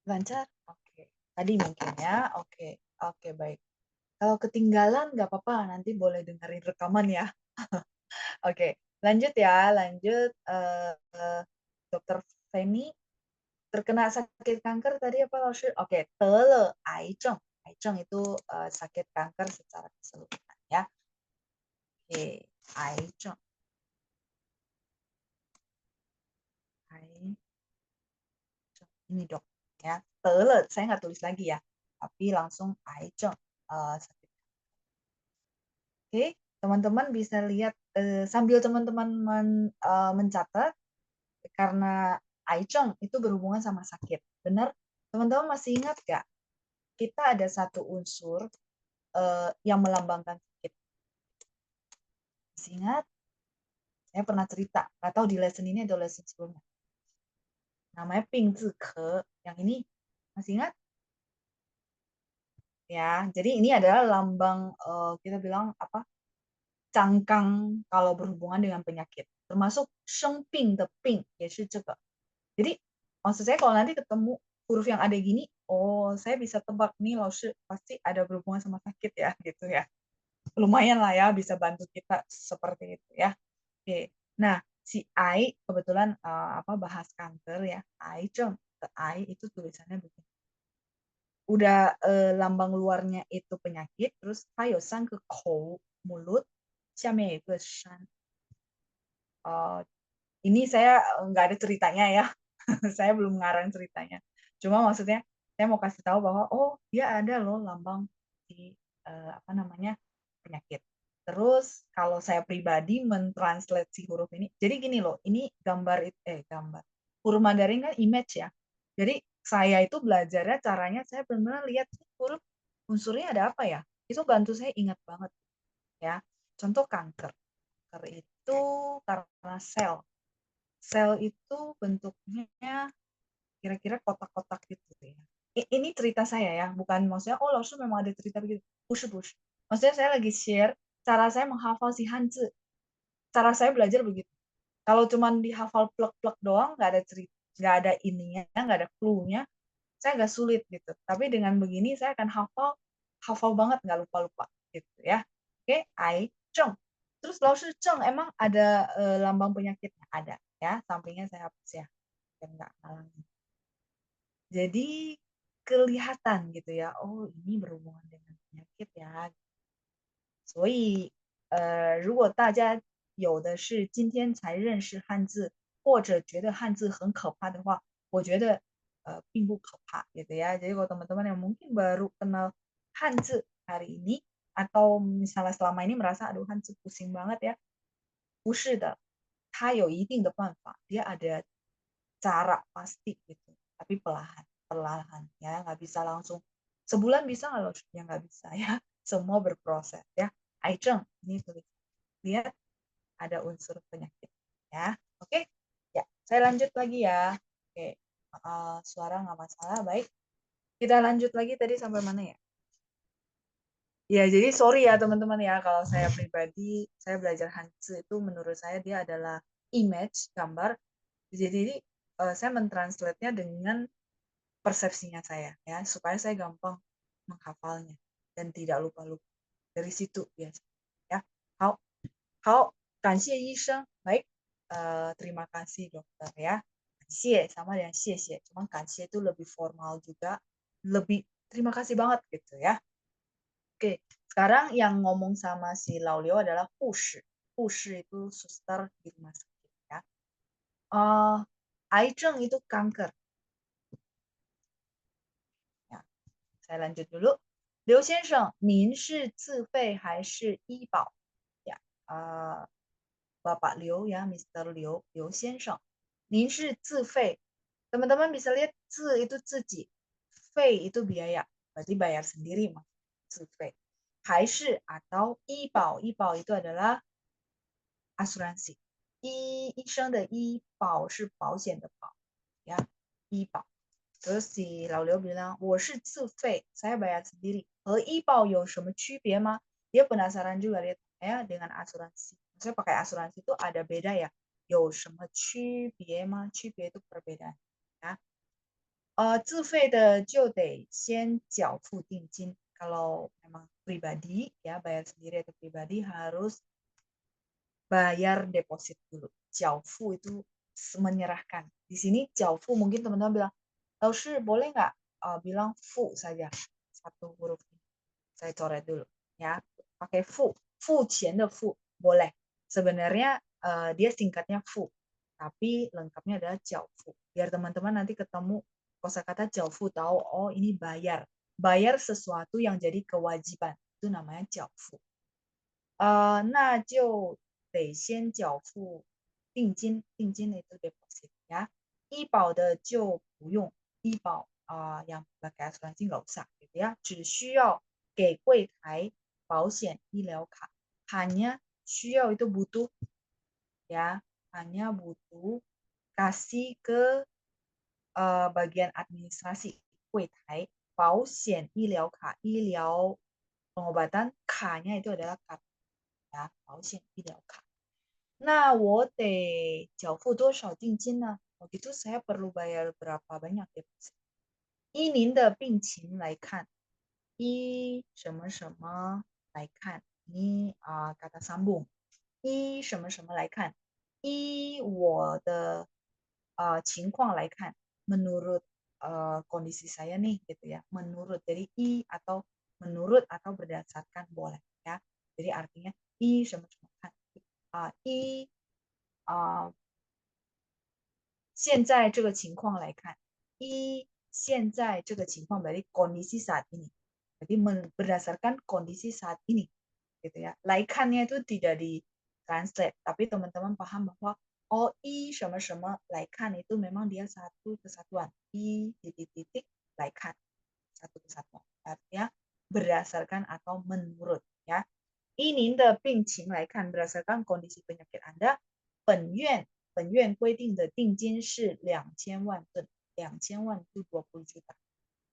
A: Lancar? Oke. Tadi mungkin ya. Oke. Oke, baik. Kalau ketinggalan nggak apa-apa, nanti boleh dengerin rekaman ya. Oke, lanjut ya. Lanjut. Dokter Feni terkena sakit kanker tadi apa Laoshi? Oke, 得了癌症. 癌症itu sakit kanker secara keseluruhan ya. Oke, 癌症. 癌症. Ini dok ya. 得了 saya nggak tulis lagi ya, tapi langsung 癌症 sakit. Oke, teman-teman bisa lihat sambil teman-teman mencatat karena 癌症 itu berhubungan sama sakit. Benar? Teman-teman masih ingat nggak? Kita ada satu unsur yang melambangkan sakit. Masih ingat? Saya pernah cerita, nggak tahu di lesson ini atau lesson sebelumnya. Namanya 病字壳. Yang ini masih ingat? Ya, jadi ini adalah lambang kita bilang apa? Cangkang kalau berhubungan dengan penyakit. Termasuk 生病的病 也是这个. Jadi maksud saya kalau nanti ketemu huruf yang ada gini, oh saya bisa tebak nih Laoshi pasti ada berhubungan sama sakit ya gitu ya. Lumayan lah ya bisa bantu kita seperti itu ya. Oke. Nah, si I kebetulan bahas kanker ya. I itu tulisannya begini. Udah lambang luarnya itu penyakit, terus 它有三个口 mulut, 下面有一个山. Ini saya nggak ada ceritanya ya. Saya belum ngarang ceritanya. Cuma maksudnya saya mau kasih tahu bahwa oh dia ada loh lambang di penyakit. Terus kalau saya pribadi mentranslate si huruf ini, jadi gini loh, ini gambar huruf Mandarin kan image ya. Jadi saya itu belajarnya caranya saya benar-benar lihat huruf unsurnya ada apa ya. Itu bantu saya ingat banget ya. Contoh kanker. Kanker itu karena sel. Sel itu bentuknya kira-kira kotak-kotak gitu ya. Ini cerita saya ya, bukan maksudnya oh Laoshi memang ada cerita begitu. Push. Maksudnya saya lagi share cara saya menghafal si Hanzi. Cara saya belajar begitu. Kalau cuma dihafal plek-plek doang, nggak ada cerita, nggak ada ininya, nggak ada clue-nya, saya agak sulit gitu. Tapi dengan begini saya akan hafal banget, nggak lupa-lupa gitu ya. Oke, Ai Cheng. Terus Laoshi Cheng emang ada lambang penyakitnya? Ada ya, sampingnya saya hapus ya, biar nggak ngalangin. Jadi kelihatan gitu ya, oh ini berhubungan dengan penyakit ya. 所以如果大家有的是今天才认识汉字，或者觉得汉字很可怕的话，我觉得并不可怕gitu ya. Jadi kalau teman-teman yang mungkin baru kenal Hanzi hari ini atau misalnya selama ini merasa aduh Hanzi pusing banget ya, 不是的，它有一定的办法，dia ada cara pasti gitu. tapi perlahan ya, nggak bisa langsung sebulan bisa nggak loh? Ya nggak bisa ya, semua berproses ya. Aiceng, ini tulis, lihat ada unsur penyakit ya. Oke, ya saya lanjut lagi ya. Oke, suara nggak masalah, baik. Kita lanjut lagi tadi sampai mana ya? Ya, jadi sorry ya teman-teman ya, kalau saya pribadi, saya belajar Hanzi itu menurut saya dia adalah image, gambar. Jadi saya mentranslate-nya dengan persepsinya saya ya, supaya saya gampang menghafalnya dan tidak lupa-lupa. Dari situ biasa ya. Hao, hao, 感谢医生. Baik, terima kasih dokter ya. 感谢 sama dengan 谢谢, cuma 感谢itu lebih formal juga, lebih terima kasih banget gitu ya. Oke, sekarang yang ngomong sama si Laulio adalah 护士. 护士 itu suster di rumah sakit ya. Aiceng itu kanker. Ya, saya lanjut dulu. 刘先生，您是自费还是医保？ Ya, Bapak Liu ya, Mr. Liu, Liu 先生，您是自费. Teman-teman bisa lihat 自 itu 自己，费 itu biaya, berarti bayar sendiri mas. 自费，还是 atau 医保，医保 itu adalah asuransi. 医生的医保是保险的保ya, 医保. Terus si Laulio bilang, 我是自费, saya bayar sendiri. 和医保有什么区别吗? Dia penasaran juga lihat ya dengan asuransi. Maksudnya pakai asuransi itu ada beda ya. 有什么区别吗? 区别 itu perbedaan ya. 自费的就得先缴付定金. Kalau memang pribadi ya bayar sendiri atau pribadi harus bayar deposit dulu. 缴付 itu menyerahkan. Di sini 缴付 mungkin teman-teman bilang, 老师 boleh nggak bilang fu saja satu huruf ini. Saya coret dulu ya. Pakai fu, fu 钱的 fu boleh. Sebenarnya dia singkatnya fu, tapi lengkapnya adalah 缴付. Biar teman-teman nanti ketemu kosakata 缴付 tahu oh ini bayar. Bayar sesuatu yang jadi kewajiban. Itu namanya 缴付. 那就得先缴付定金，定金 itu deposit ya. 医保的就不用，医保yang pakai asuransi nggak usah gitu ya, 只需要给柜台保险医疗卡, hanya 需要 itu butuh ya, hanya butuh kasih ke bagian administrasi 柜台保险医疗卡, 医疗pengobatan, K-nya itu adalah kartu ya, 保险医疗卡. Nah, 我得缴付多少定金呢? Waktu itu saya perlu bayar berapa banyak deposit? 依您的病情来看，依什么什么来看，ini kata sambung，依什么什么来看，依我的情况来看，menurut kondisi saya nih gitu ya, menurut dari i atau menurut atau berdasarkan boleh ya, jadi artinya i 什么什么看一现在这个情况来看，现在这个情况 berarti kondisi saat ini. Jadi berdasarkan kondisi saat ini, gitu ya. Laikannya itu tidak di translate, tapi teman-teman paham bahwa oh什么什么laikan itu memang dia satu kesatuan. Titik-titik laikan, satu kesatuan. Artinya berdasarkan atau menurut ya. 依您的病情来看 berdasarkan kondisi penyakit Anda, 本院规定的定金是2000万吨，2000万itu 20 juta.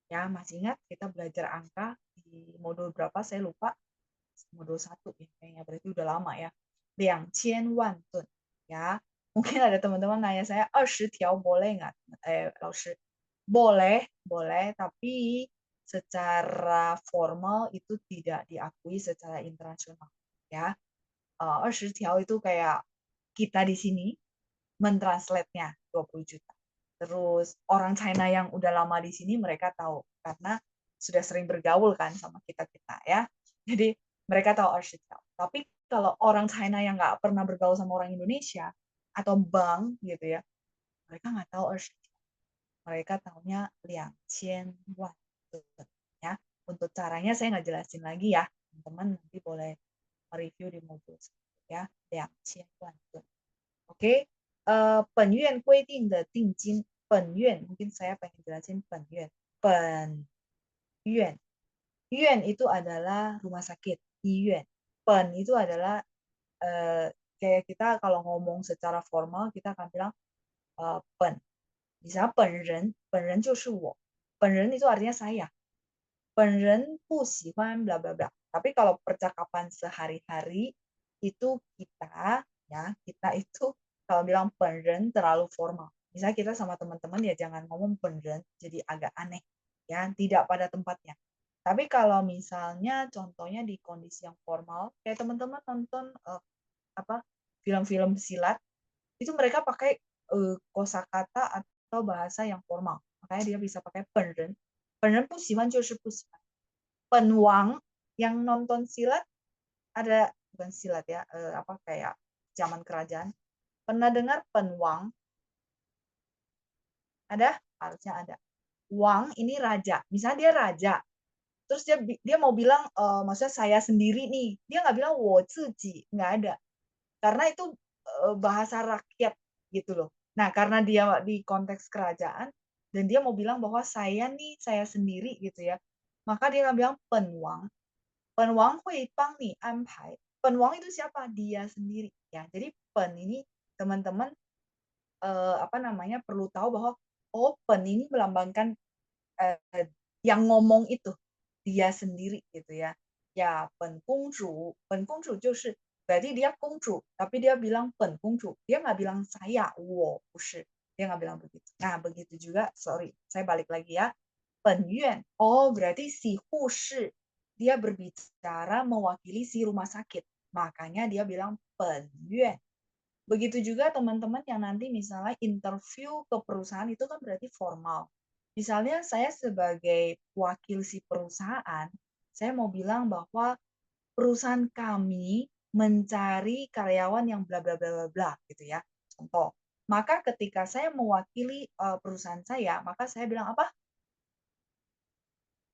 A: Ya, masih ingat kita belajar angka di modul berapa? Saya lupa. Modul 1 ya, kayaknya berarti udah lama ya. 2000万吨 ya. Mungkin ada teman-teman nanya saya, 20 条 boleh nggak?老师, boleh, boleh, tapi secara formal itu tidak diakui secara internasional ya. 20 条 itu kayak kita di sini mentranslate-nya 20 juta. Terus orang China yang udah lama di sini mereka tahu karena sudah sering bergaul kan sama kita-kita ya. Jadi mereka tahu 20 条. Tapi kalau orang China yang nggak pernah bergaul sama orang Indonesia atau bank gitu ya, mereka nggak tahu 20 条. Mereka tahunya 2000 万 ya. Untuk caranya saya nggak jelasin lagi ya. Teman-teman nanti boleh mereview di modul ya. 2000 万 Oke. 本院规定的定金 penyuan, mungkin saya pengen jelasin penyuan. Penyuan. Yuan itu adalah rumah sakit, yuan. Pen itu adalah kayak kita kalau ngomong secara formal kita akan bilang pen. Misalnya penren 就是我. Penren itu artinya saya. Penren 不喜欢 bla bla bla. Tapi kalau percakapan sehari-hari itu kita ya, kita itu kalau bilang penren terlalu formal. Misalnya kita sama teman-teman ya jangan ngomong penren jadi agak aneh ya, tidak pada tempatnya. Tapi kalau misalnya contohnya di kondisi yang formal, kayak teman-teman nonton apa film-film silat, itu mereka pakai kosakata atau bahasa yang formal. Makanya dia bisa pakai penren. Penren 不喜欢就是不喜欢. Penwang yang nonton silat ada bukan silat ya, apa kayak zaman kerajaan. Pernah dengar penwang? Ada? Harusnya ada. Wang ini raja. Misalnya dia raja, terus dia mau bilang maksudnya saya sendiri nih, dia nggak bilang 我自己, nggak ada, karena itu bahasa rakyat gitu loh. Nah karena dia di konteks kerajaan dan dia mau bilang bahwa saya nih saya sendiri gitu ya, maka dia akan bilang penwang. Penwang hui bang ni anpai. Penwang itu siapa? Dia sendiri ya. Jadi pen ini teman-teman apa namanya perlu tahu bahwa oh pen ini melambangkan yang ngomong itu dia sendiri gitu ya. Ya, 本公主 berarti dia 公主, tapi dia bilang 本公主. Dia nggak bilang saya, 我不是. Dia nggak bilang begitu. Nah, begitu juga, sorry, saya balik lagi ya. 本院, oh berarti si 护士, dia berbicara mewakili si rumah sakit. Makanya dia bilang 本院. Begitu juga teman-teman yang nanti misalnya interview ke perusahaan itu kan berarti formal. Misalnya saya sebagai wakil si perusahaan, saya mau bilang bahwa perusahaan kami mencari karyawan yang bla bla bla bla bla gitu ya. Contoh. Maka ketika saya mewakili perusahaan saya, maka saya bilang apa?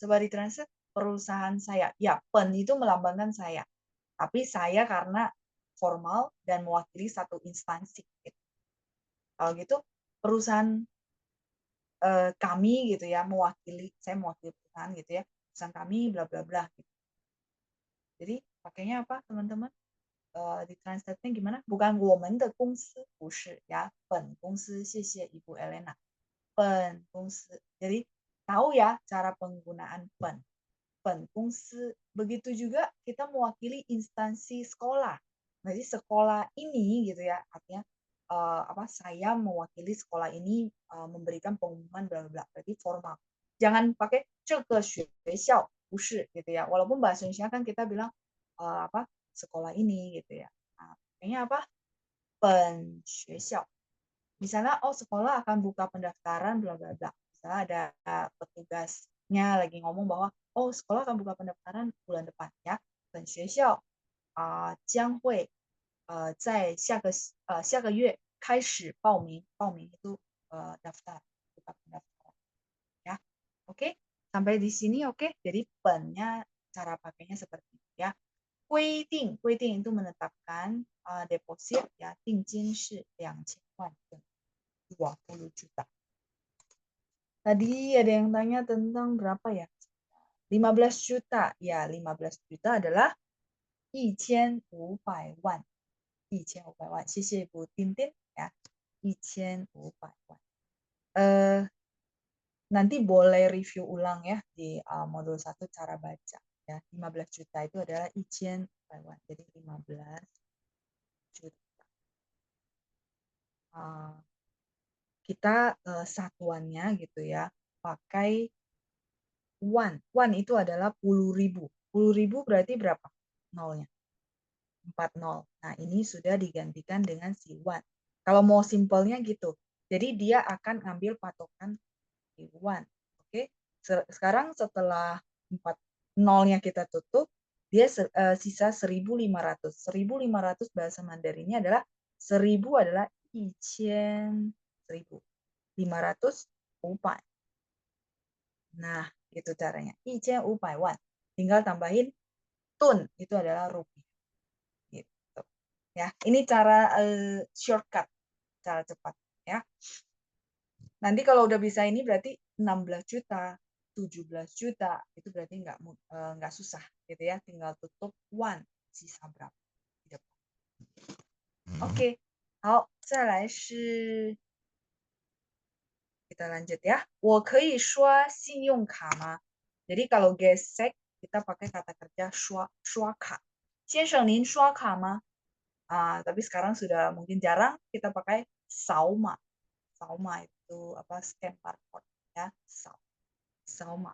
A: Coba ditranslate perusahaan saya. Ya, pen itu melambangkan saya. Tapi saya karena formal dan mewakili satu instansi. Gitu. Kalau gitu perusahaan kami gitu ya saya mewakili perusahaan gitu ya, perusahaan kami bla bla bla gitu. Jadi pakainya apa teman-teman? Di translate-nya gimana? Bukan 我们的公司不是 ya, 本公司谢谢 Ibu Elena. 本公司. Jadi tahu ya cara penggunaan pen. Pen 公司. Begitu juga kita mewakili instansi sekolah. Jadi sekolah ini gitu ya, artinya apa saya mewakili sekolah ini memberikan pengumuman bla bla, berarti formal. Jangan pakai 这个学校 不是 gitu ya. Walaupun bahasa Indonesia kan kita bilang apa sekolah ini gitu ya. Nah, kayaknya apa? 本学校. Misalnya oh sekolah akan buka pendaftaran bla bla bla. Misalnya ada petugasnya lagi ngomong bahwa oh sekolah akan buka pendaftaran bulan depan ya. 本学校将会在下个月开始报名，报名 itu daftar, buka pendaftaran ya. Oke, sampai di sini oke. Jadi pennya cara pakainya seperti itu ya. 规定 itu menetapkan deposit ya, 定金是2000万 20 juta. Tadi ada yang tanya tentang berapa ya? 15 juta. Ya, 15 juta adalah 1500万. 1500万. 谢谢 Bu Tintin ya. 1500万. Nanti boleh review ulang ya di modul 1 cara baca ya. 15 juta itu adalah 1500万. Jadi 15 juta. Kita satuannya gitu ya pakai one. One itu adalah 10.000. 10.000 berarti berapa? Nolnya. 40. Nah, ini sudah digantikan dengan si one. Kalau mau simpelnya gitu. Jadi dia akan ngambil patokan si one. Oke. Sekarang setelah 4 nolnya kita tutup, dia sisa 1.500. 1.500 bahasa Mandarinnya adalah 1.000 adalah 1.000. 500 upai. Nah, itu caranya. 1.500 万. Tinggal tambahin tun, itu adalah rupiah. Gitu. Ya, ini cara shortcut, cara cepat ya. Nanti kalau udah bisa ini berarti 16 juta, 17 juta, itu berarti nggak susah gitu ya, tinggal tutup one sisa berapa. Oke, 好，再来是 kita lanjut ya. 我可以刷信用卡吗? Jadi kalau gesek kita pakai kata kerja 刷卡. 先生您刷卡吗? Tapi sekarang sudah mungkin jarang kita pakai 扫码. 扫码 itu apa, scan barcode ya, 扫码.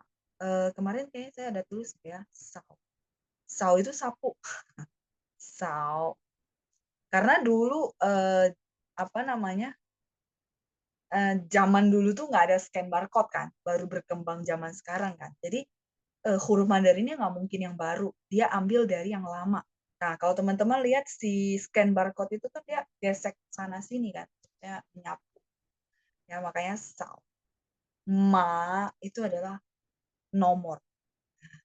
A: Kemarin kayaknya saya ada tulis ya, 扫 itu sapu. 扫. Karena dulu apa namanya? Zaman dulu tuh nggak ada scan barcode kan, baru berkembang zaman sekarang kan. Jadi huruf Mandarinnya nggak mungkin yang baru, dia ambil dari yang lama. Nah, kalau teman-teman lihat si scan barcode itu kan dia gesek sana sini kan, ya nyapu. Ya makanya sao. Ma itu adalah nomor.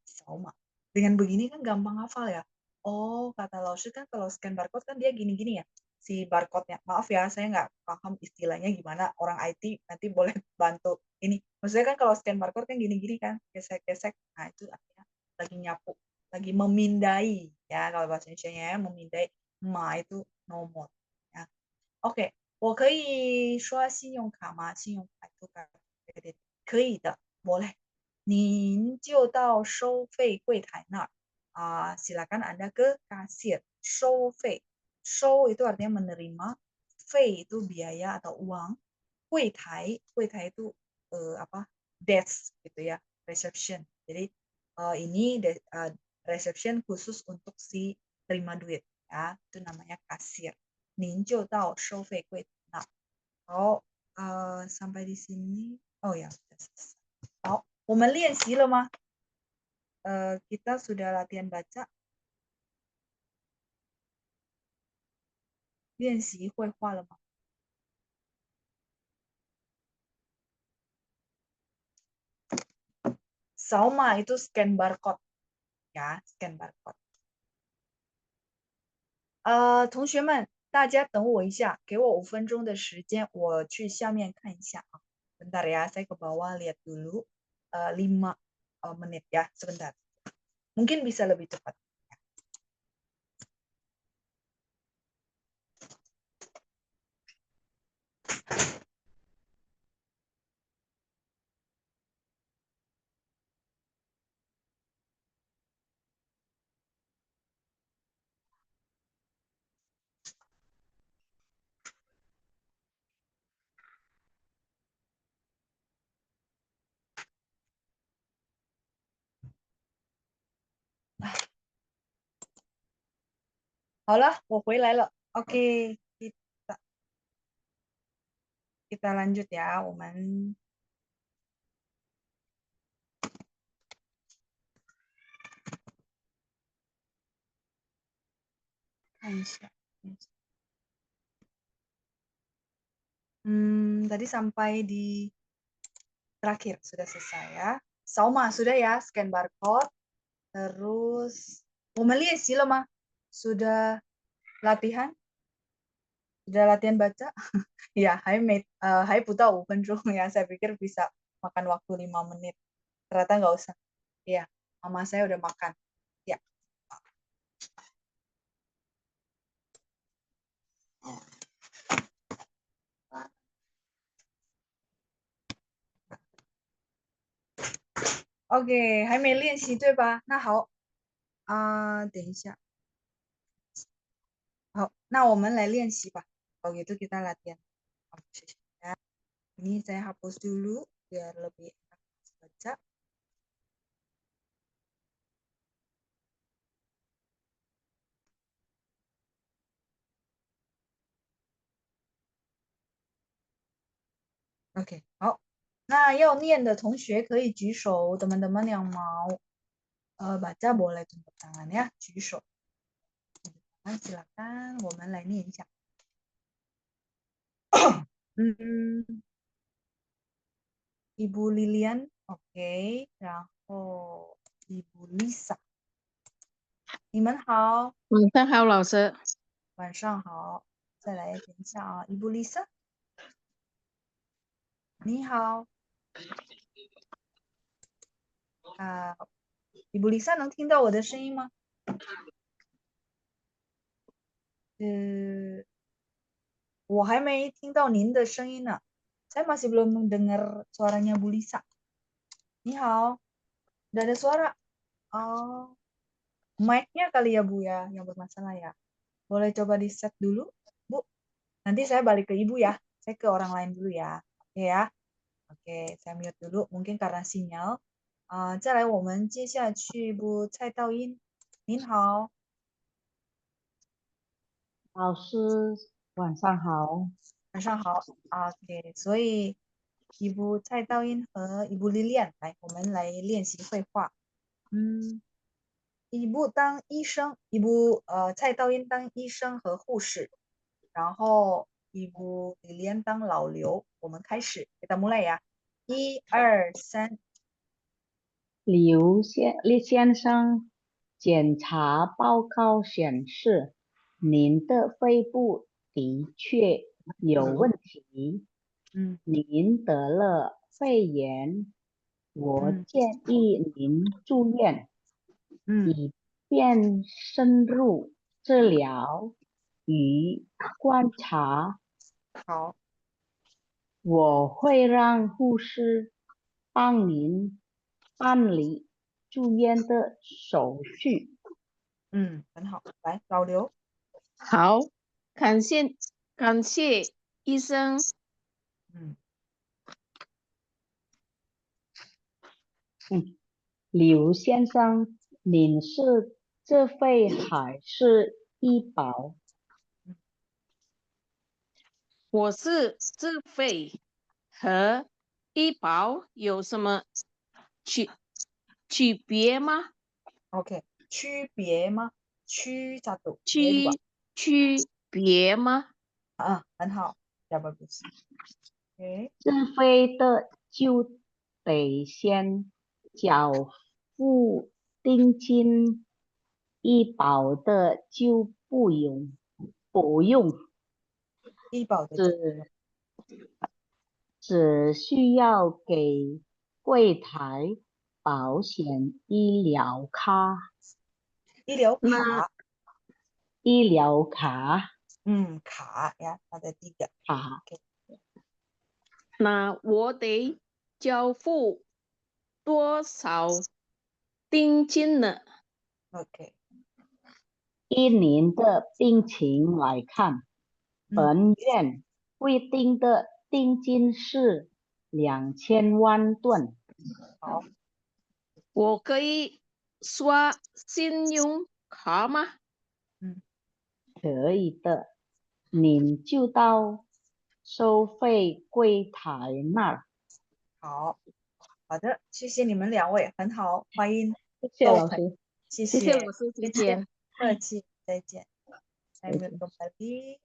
A: Sama. Dengan begini kan gampang hafal ya. Oh, kata Laoshi kan kalau scan barcode kan dia gini-gini ya. Si barcode-nya. Maaf ya, saya nggak paham istilahnya gimana. Orang IT nanti boleh bantu ini. Maksudnya kan kalau scan barcode kan gini-gini kan. Gesek-gesek. Nah, itu artinya lagi nyapu. Lagi memindai. Ya, kalau bahasa Indonesia-nya ya, memindai. Ma itu nomor. Ya. Oke. 我可以刷信用卡吗？信用卡itu kredit. 可以的，boleh. 您就到收费柜台那儿silakan Anda ke kasir. 收费, show itu artinya menerima, 费 itu biaya atau uang, 柜台itu apa, desk gitu ya, reception. Jadi ini reception khusus untuk si terima duit ya, itu namanya kasir. 您就到收费柜台那儿. Oh, sampai di sini. Oh ya, sudah selesai. 好，我们练习了吗？kita sudah latihan baca, 练习绘画了吗？扫码 itu scan barcode ya, scan barcode. 同学们，大家等我一下，给我5分钟的时间，我去下面看一下啊。Bentar ya, saya ke bawah lihat dulu. 5 menit ya, sebentar. Mungkin bisa lebih cepat. Ah, 好了，我回来了。OK，kita lanjut ya. 我们看一下。Tadi sampai di terakhir, sudah selesai ya. Sama, sudah ya, scan barcode. Terus, 我们练习了吗? Sudah latihan? Sudah latihan baca? Ya, 还不到5分钟 ya. Saya pikir bisa makan waktu 5 menit. Ternyata nggak usah. Iya, mama saya udah makan. Ya. OK， 还没练习对吧？那好，等一下。好，那我们来练习吧。Kalau gitu kita latihan. Ini saya hapus dulu biar lebih enak baca. Oke, 好。那要念的同学可以举手，teman-teman yang mau baca boleh tunjuk tangan ya, 举手。silakan，我们来念一下。Ibu Lilian, oke. 然后 Ibu Lisa，你们好。
B: 晚上好，老师。
A: 晚上好。再来等一下啊，Ibu Lisa。你好，Ibu Lisa 能听到我的声音吗？我还没听到您的声音呢。Saya masih belum mendengar suaranya Bu Lisa. 你好，udah ada suara. Oh, mic-nya kali ya Bu ya, yang bermasalah ya. Boleh coba di set dulu, Bu. Nanti saya balik ke Ibu ya. Saya ke orang lain dulu ya. Oke ya. Oke, saya mute dulu. Mungkin karena sinyal. 再来我们接下去不蔡道英，您好，
B: 老师，晚上好。
A: 晚上好。OK，所以一部蔡道英和一部丽莲，来，我们来练习绘画。嗯，一部当医生，一部蔡道英当医生和护士，然后一部李莲当老刘。我们开始，kita mulai ya，1、2、3。
B: 李先生，检查报告显示，您的肺部的确有问题，
A: 嗯
B: 您得了肺炎，我
A: 嗯
B: 建议您住院，
A: 嗯，
B: 以便深入治疗与观察。
A: 好，
B: 我会让护士帮您办理住院的手续。
A: 很好，来，老刘。
C: 好，感谢医生。
A: 嗯
B: 刘先生，您是自费还是医保？
C: 我是自费，和医保有什么区区别吗？
A: ，OK，区别吗？区 satu，别 dua。
C: 区别吗？
A: 很好，ya bagus。OK，
B: 自费的就得先缴付定金，医保的就不用，
A: 医保的就不用。
B: 只只需要给柜台保险
A: 医疗
C: 那
A: 卡，
B: 医疗卡
A: 卡呀，它的第一个。
B: 卡
A: OK，
C: 那我得交付多少定金呢？
A: OK，
B: 依您的病情来看，
A: 嗯，
B: 本院规定的定金是2000万吨，
A: 好，
C: 我可以刷信用卡吗？
A: 嗯，
B: 可以的。您就到收费柜台那儿。
A: 好，好的，谢谢你们两位，很好，欢迎
B: 谢谢
A: 各位，
B: 老师。
A: 谢谢，
C: 谢谢老师，再
A: 再见，
C: 见。
A: 客气，再见。还有没有
B: 再见。
A: kembali，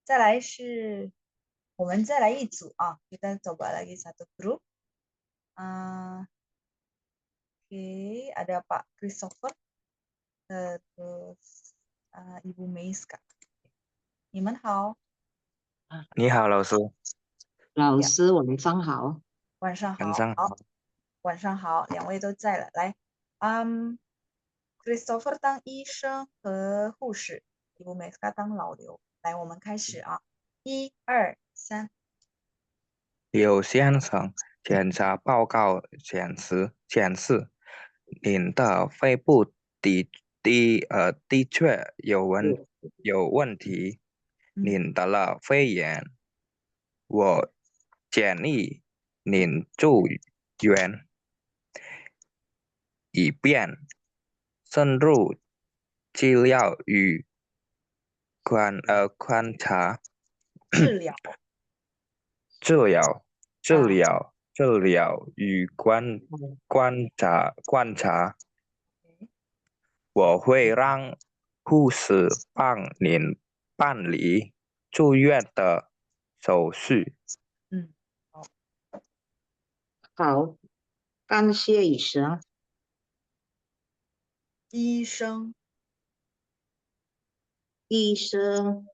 A: 再来是，我们再来一组啊，kita coba lagi satu grup。Oke, ada Pak Christopher, terus Ibu Meiska. 你们好，
D: 你好，老师，
A: 呀，
E: 老师，晚上好。
A: 晚上好，
D: 晚上好。
A: 好，晚上好，两位都在了，来，嗯，Christopher 当医生和护士，Ibu Meiska 当老刘，来，我们开始啊，1、2、3。
D: 刘先生，检查报告显示，您的肺部的确有问题，
A: 嗯，
D: 您得了肺炎，我建议您住院，以便深入治疗与观察。
A: 治疗
D: 治疗、治
A: 啊
D: 疗、治疗与观察，，OK，我会让护士帮您办理住院的手续。
A: 嗯，好，
E: 好，感谢医生。
A: 医生
E: 医生，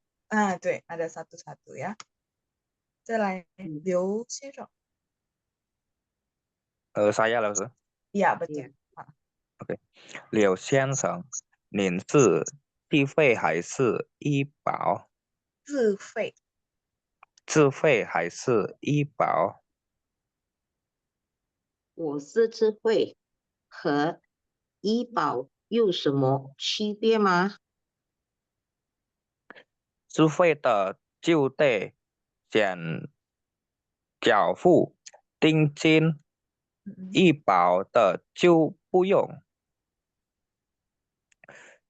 A: 对，ada satu-satu ya。再来刘先生。
D: saya 老师。
A: Ya, betul.
D: OK， 柳先生，您是自费还是医保？
A: 自费。
D: 自费还是医保？
E: 我是自费，和医保有什么区别吗？
D: 自费的就得先缴付定金，医保的就不用，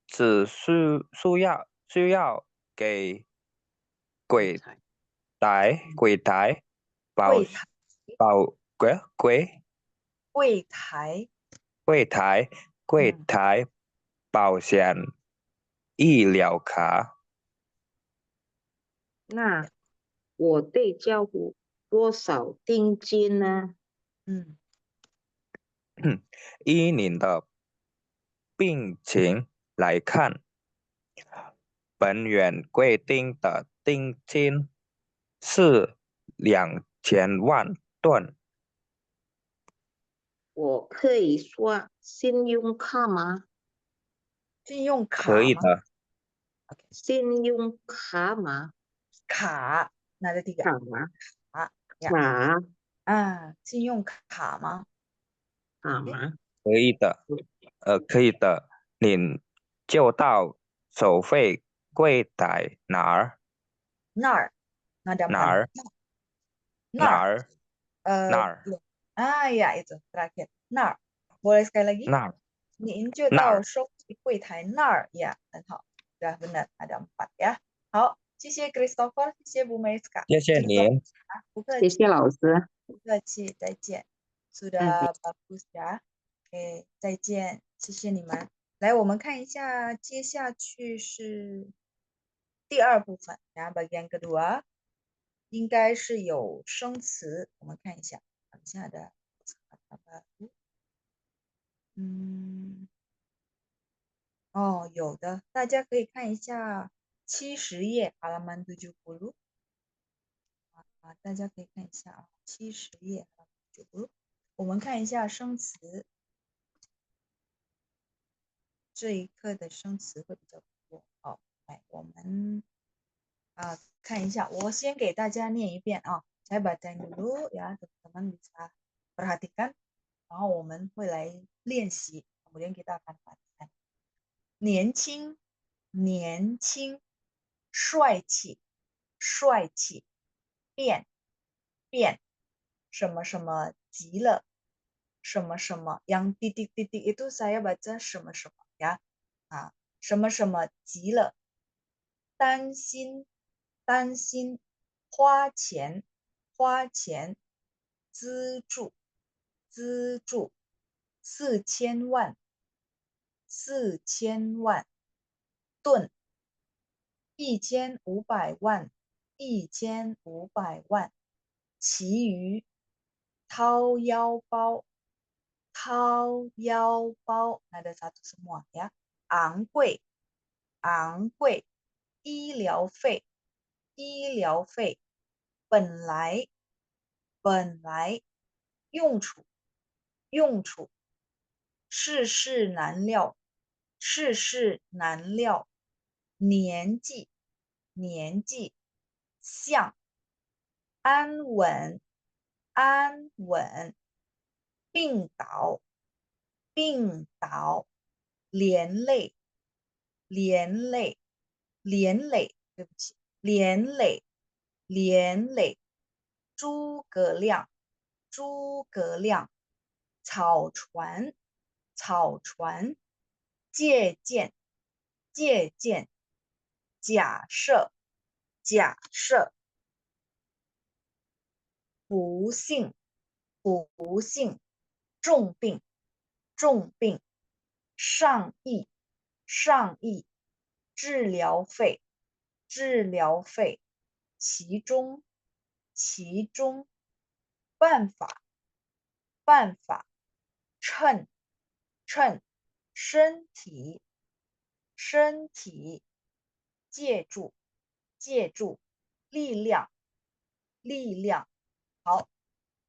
D: 只需要给柜台保
A: 柜台
D: 保
A: 柜台
D: 柜台保险医疗卡。
E: 那我得交付多少定金呢？
D: 依您的病情来看，本院规定的定金是2000万吨。
E: 我可以刷信用卡吗？
A: 信用卡吗？
D: 可以的，
E: 信用卡吗？
A: 卡，那这第一个
E: 卡吗？
A: 卡呀
E: 卡
A: 啊，信用卡吗？
E: 卡吗？
D: 可以的，可以的，您就到收费柜台哪儿？
A: 那儿，nada
D: 哪儿？
A: empat 那儿，
D: 哪儿？哪儿？
A: ya itu terakhir 那儿，boleh sekali lagi？
D: 那儿？
A: 您就
D: 那儿？
A: 到收费柜台那儿呀，很好，sudah benar ada 4 ya。好，谢谢 Christopher，谢谢 Bu Meriska，
D: 谢谢您。
A: 不客气，
E: 谢谢老师。
A: 不客气，再见。Sudah bagus ya，再见，谢谢你们。来，我们看一下，接下去是第二部分，然后 bagian kedua 应该是有生词，我们看一下等下的，哦，有的，大家可以看一下70页，halaman 70啊，大家可以看一下啊，70页halaman 70，我们看一下生词，这一课的生词会比较多。好，来我们看一下，我先给大家念一遍啊。Saya bacain dulu ya, teman-teman bisa perhatikan，然后我们会来练习，kemudian kita akan perhatikan。年轻，年轻，帅气，帅气，变，变，什么什么极了，什么什么yang titik-titik itu saya baca 什么什么呀，什么什么极了，担心，担心，花钱，花钱，资助，资助，4000万，4000万，吨，1500万，1500万，其余，掏腰包，掏腰包，ada satu semua ya，昂贵，昂贵，医疗费，医疗费，本来，本来，用处，用处，世事难料，世事难料，年纪，年纪，像，安稳，安稳，病倒，病倒，连累，连累，连累，对不起，连累，连累，诸葛亮，诸葛亮，草船，草船，借鉴，借鉴，假设，假设，不幸，不幸，重病，重病，上亿，上亿，治疗费，治疗费，其中，其中，办法，办法，称，称，身体，身体，借助，借助，力量，力量。好，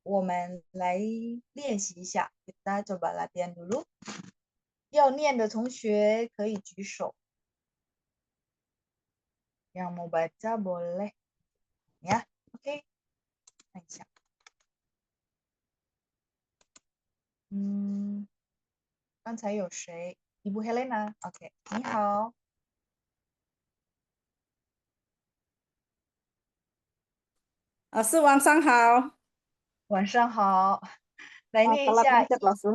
A: 我们来练习一下。Kita coba latihan dulu。要念的同学可以举手。Yang mau baca boleh ya. Oke. 看一下。刚才有谁？Ibu Helena。OK， 你好。
F: 老师晚上好。
A: 晚上好。来念一
F: Telat
A: 下。
F: macet 老师。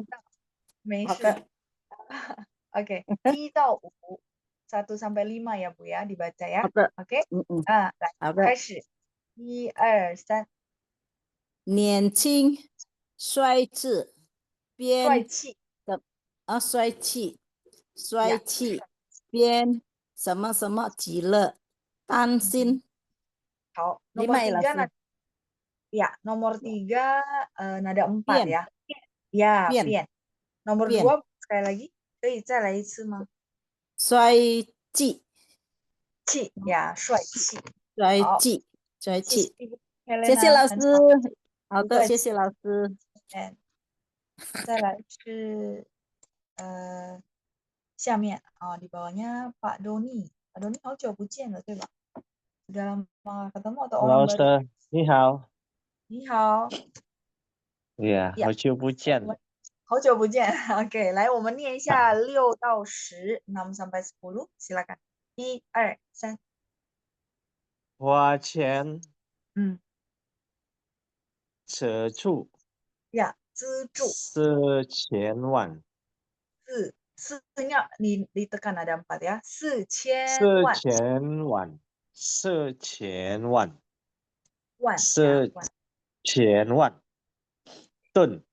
A: 没事。
F: 好的。
A: Oke， 1 到5，1 sampai 5 ya Bu ya, dibaca ya.
F: 好的。
A: Oke， 来
F: 好的。
A: 开始。1、2、3。
F: 年轻，帅气，
A: 帅气。
F: 帅气，帅
A: Ya.
F: 气，边什么什么极乐，担心。
A: 好
F: Lima
A: nomor
F: ya
A: 3
F: langsung.
A: ya, nomor 3 nada 4
F: Pian.
A: ya. Ya,
F: Pian.
A: pian. Nomor
F: Pian.
A: 2 sekali lagi, 可以再来一次吗？
F: 帅气，
A: 气呀，帅气。
F: 帅
A: 好，
F: 气，帅
A: 谢谢
F: 气。
A: Ibu
F: 谢谢
A: Helena，
F: 老师。
A: 很好。
F: 好的，
A: 不客气
F: 谢谢老师。
A: 再来是下面啊，di bawahnya Pak Doni。Pak Doni 好久不见了，对吧？sudah lama ketemu atau orang baru？
G: 老师，你好。
A: 你好。
G: 呀，好久不见。
A: 好久不见。OK， 来，我们念一下6到10，6 sampai 10， silakan。1、2、3。
G: 花钱。资助。
A: 呀，资助。
G: 4000万。
A: 你 tekan ada 4 ya. 4000 万。
G: 4000万。4000万。
A: 万。
G: 4000万。吨。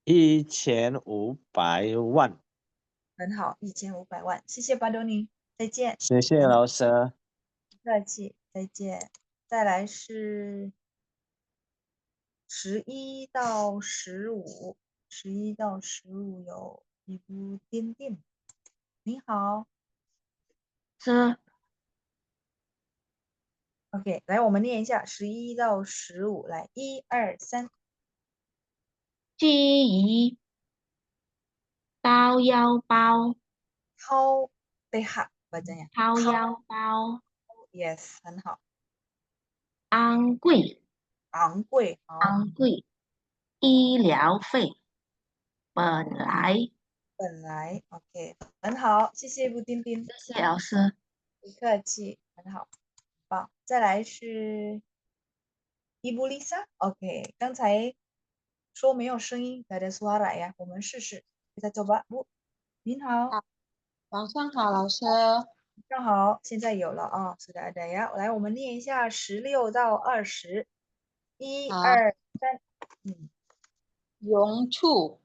G: 1500万。
A: 很好，1500万。谢谢巴多尼，再见。
G: 谢谢老师。
A: 不客气，再见。再来是11到15，11到15有一部丁丁。你好。
C: 是。
A: OK， 来，我们念一下11到15，来，1、2、3。
C: 记忆掏腰包。
A: 掏 TH bacanya。
C: 掏腰包。
A: Yes， 很好。
C: 昂贵。
A: 昂贵。好。
C: 昂贵。医疗费。本来。
A: 本来 OK， 很好，谢谢布丁丁。
C: 谢谢老师。
A: 不客气，很好，棒。再来是伊布丽莎 ，OK， 刚才说没有声音，大家suara呀，我们试试。kita coba Bu， 您好。
H: 晚上好，老师。
A: 晚上好，现在有了啊，sudah ada ya。来，我们念一下16到20。1、2、3。
H: 用处。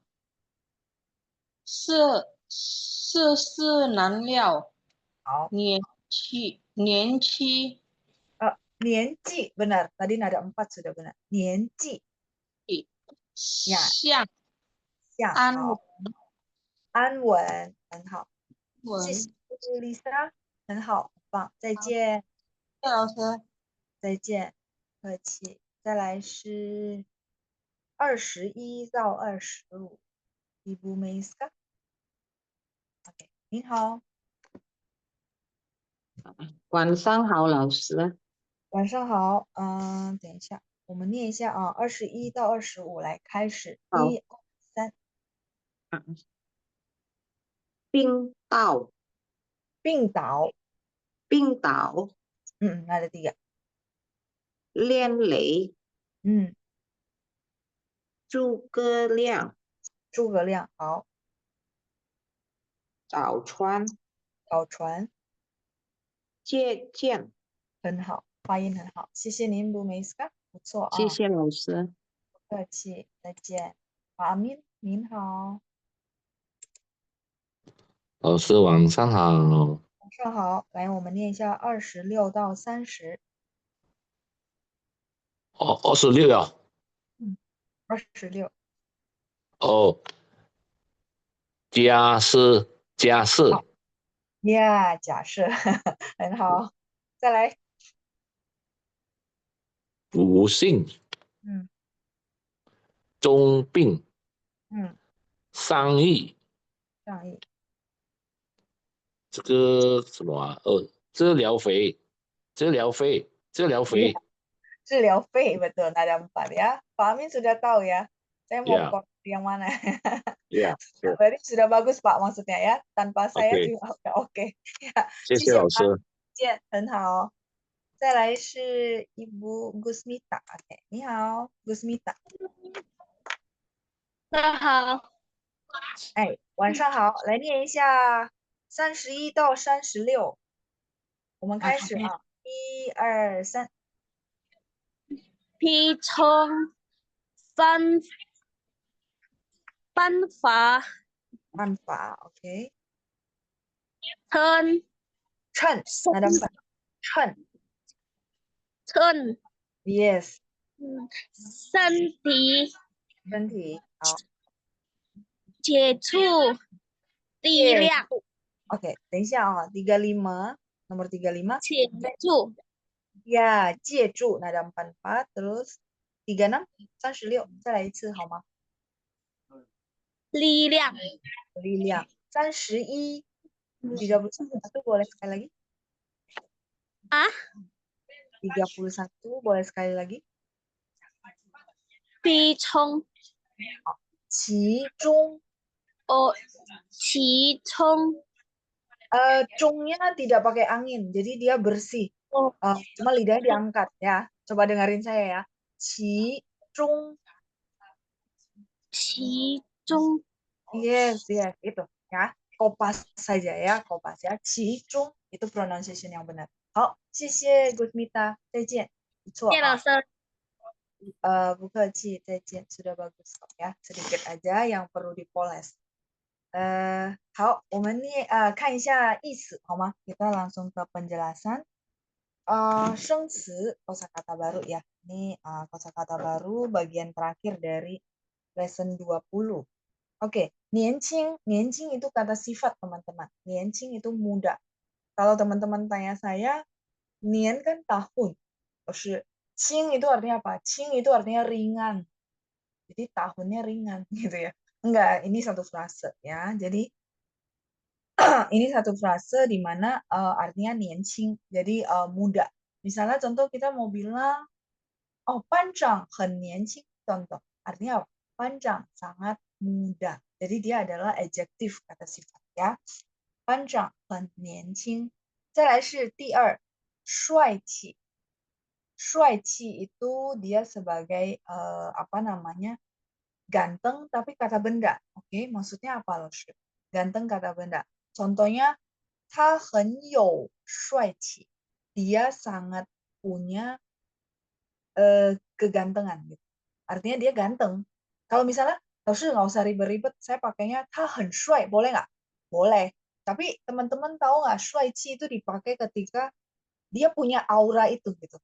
H: 是燃料。
A: 好。
H: 年期。
A: 年纪 benar, tadi nada 4 sudah benar. 年纪。
H: 像。
A: 安稳。安稳，很好。谢谢Lisa， 很好，很棒。再见。
H: 谢谢老师。
A: 再见，客气。再来是21到25。Ibu Meiska。OK， 你好。
E: 晚上好，老师。
A: 晚上好。等一下，我们念一下啊，21到25来开始。1、2、3。
E: 冰岛。
A: 冰岛。
E: 冰岛。
A: 那ada 3。
E: 连雷。诸葛亮。
A: 诸葛亮，好。
E: 早川。
A: 早船。
E: 借鉴。
A: 很好，发音很好，谢谢您，Bu Meiska， 不错啊。
E: 谢谢老师。
A: 不客气，再见。阿明，您好。
I: 老师晚上好。
A: 晚上好，来，我们念一下26到30。
I: 26呀。
A: 26。
I: 哦，假设。
A: 呀，假设，很好。再来
I: 不幸、
A: 嗯
I: 重病、
A: 嗯，
I: 丧意，
A: 上亿。
I: 这个什么啊？治疗费，治疗费，治疗
A: Iya,
I: 费
A: 治疗费betul. Ada 4 ya. Pak Amin sudah tahu ya. Saya mau
I: ，Yeah,
A: koreksi yang mana.
I: yeah, yeah.
A: Berarti sudah bagus Pak maksudnya ya. Tanpa saya
I: OK，juga
A: udah oke. Ya,
I: 谢
A: 谢谢
I: 谢老师。
A: Pak. 见，很好。再来是Ibu Gusmita. Oke, 你好，Gusmita。
H: 大家好，
A: 哎，晚上好，来念一下31到36。我们开始啊，1、2、3。
H: 披冲三办法
A: 办法，OK。
H: 称
A: 称，ada 4。称
H: 称
A: ，yes。
H: 身体
A: 身体，好。
H: 接触力
A: 接
H: 量，
A: 触，Oke，等一下啊，35 nomor 35。
H: 接触
A: Ya，借助，ada 44。terus 36 36，再来一次好吗？
H: 力量，
A: 力量31 31 boleh sekali lagi?
H: 啊，
A: 31 boleh sekali lagi?
H: 逼冲
A: 其中，
H: 哦，其中
A: 中-nya tidak pakai angin, jadi dia bersih.
H: 哦，
A: Cuma lidahnya diangkat ya. Coba dengerin saya ya. Ci Trung.
H: 其中
A: Yes, yes, itu ya. Kopas saja ya, kopas ya. Ci Trung itu pronunciation yang benar. 好，谢谢 Gusmita，再见。不错
H: 叶老
A: 啊，
H: 师，
A: 不客气，再见，sudah bagus kok ya. Sedikit aja yang perlu dipoles. 好，我们看一下意思好吗？Kita langsung ke penjelasan. 生词 kosakata baru ya. Ini kosakata baru bagian terakhir dari lesson 20. Oke, 年轻itu kata sifat teman-teman. 年轻 itu muda. Kalau teman-teman tanya saya, 年 kan tahun. Terus 轻 itu artinya apa? 轻 itu artinya ringan. Jadi tahunnya ringan gitu ya. Enggak, ini satu frase ya. Jadi ini satu frase di mana artinya 年轻, jadi muda. Misalnya contoh kita mau bilang, oh 班长很年轻, contoh. Artinya apa? 班长 sangat muda. Jadi dia adalah adjektif kata sifat ya. 班长很年轻. 再来是第二，帅气。帅气 itu dia sebagai apa namanya? Ganteng tapi kata benda. Oke, maksudnya apa loh? Ganteng kata benda. Contohnya, 他很有帅气. Dia sangat punya kegantengan gitu. Artinya dia ganteng. Kalau misalnya, nggak usah ribet-ribet, saya pakainya 他很帅, boleh nggak? Boleh. Tapi teman-teman tahu nggak, 帅气 itu dipakai ketika dia punya aura itu gitu.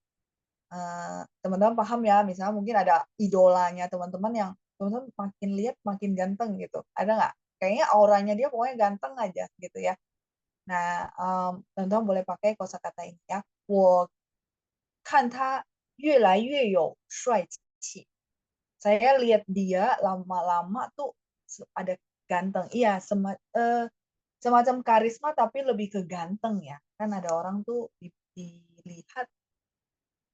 A: Teman-teman paham ya, misalnya mungkin ada idolanya teman-teman yang teman-teman makin lihat makin ganteng gitu. Ada nggak? Kayaknya auranya dia pokoknya ganteng aja gitu ya. Nah, teman-teman boleh pakai kosakata ini ya. 我看他越来越有帅气. Saya lihat dia lama-lama tuh ada ganteng. Iya, semacam karisma tapi lebih ke ganteng ya. Kan ada orang tuh dilihat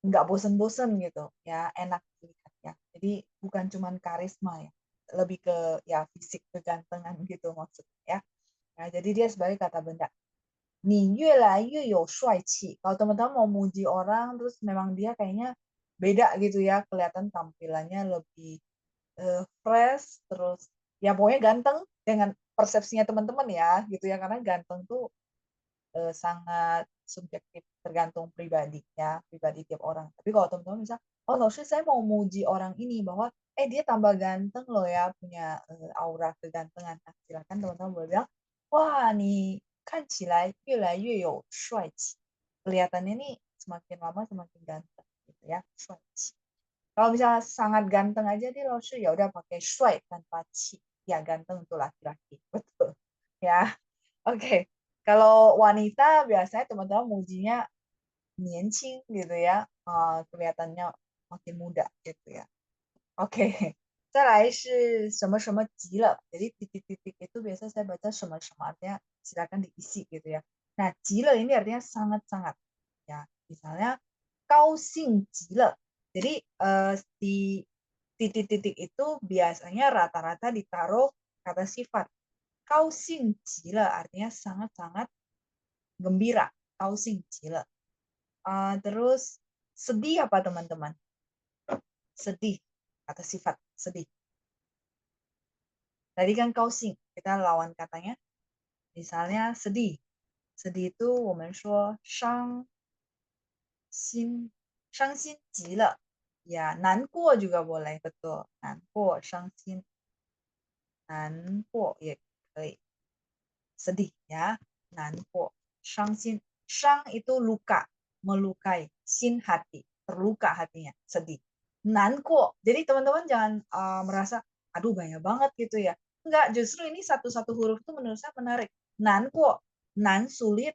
A: nggak bosen-bosen gitu ya, enak dilihat ya. Jadi bukan cuman karisma ya, lebih ke ya fisik kegantengan gitu maksudnya ya. Nah, jadi dia sebagai kata benda. 你越来越有帅气. Kalau teman-teman mau muji orang terus memang dia kayaknya beda gitu ya, kelihatan tampilannya lebih fresh, terus ya pokoknya ganteng dengan persepsinya teman-teman ya gitu ya, karena ganteng tuh sangat subjektif, tergantung pribadi ya, pribadi tiap orang. Tapi kalau teman-teman bisa, oh Noshi saya mau muji orang ini bahwa dia tambah ganteng loh ya, punya aura kegantengan. Nah, silakan teman-teman boleh bilang, wah nih 看起来越来越有帅气. Kelihatannya nih semakin lama semakin ganteng gitu ya, 帅气. Kalau misalnya sangat ganteng aja dia Noshi, ya udah pakai 帅 tanpa 气. Ya ganteng itu laki-laki, betul. Ya. Oke. Kalau wanita biasanya teman-teman mujinya 年轻 gitu ya, kelihatannya makin muda gitu ya. Oke. 再来是什么什么急了. Jadi titik-titik itu biasa saya baca sama-sama, artinya silakan diisi gitu ya. Nah, 急了 ini artinya sangat-sangat. Ya, misalnya 高兴极了. Jadi di titik-titik itu biasanya rata-rata ditaruh kata sifat. 高兴极了 artinya sangat-sangat gembira. 高兴极了. Terus sedih apa teman-teman? Sedih, kata sifat sedih. Tadi kan 高兴, kita lawan katanya. Misalnya sedih. Sedih itu 我们说伤心极了. Ya, 难过 juga boleh, betul. 难过, 伤心. 难过 ya, 可以. Sedih ya, 难过, 伤心. Shang itu luka, melukai. Sin hati, terluka hatinya, sedih. 难过. Jadi teman-teman jangan merasa, aduh banyak banget gitu ya. Enggak, justru ini satu-satu huruf itu menurut saya menarik. 难过, nan sulit,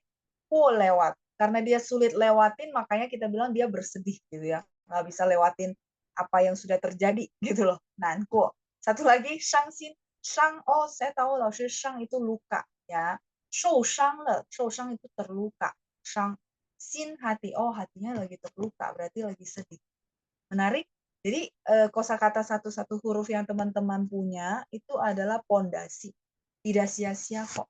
A: po lewat. Karena dia sulit lewatin, makanya kita bilang dia bersedih gitu ya. Nggak bisa lewatin apa yang sudah terjadi gitu loh. 难过. Satu lagi, 伤心. Shang, oh saya tahu loh, shang itu luka ya. 受伤了, 受伤 itu terluka. Shang, sin hati, oh hatinya lagi terluka, berarti lagi sedih. Menarik? Jadi kosakata satu-satu huruf yang teman-teman punya itu adalah pondasi. Tidak sia-sia kok.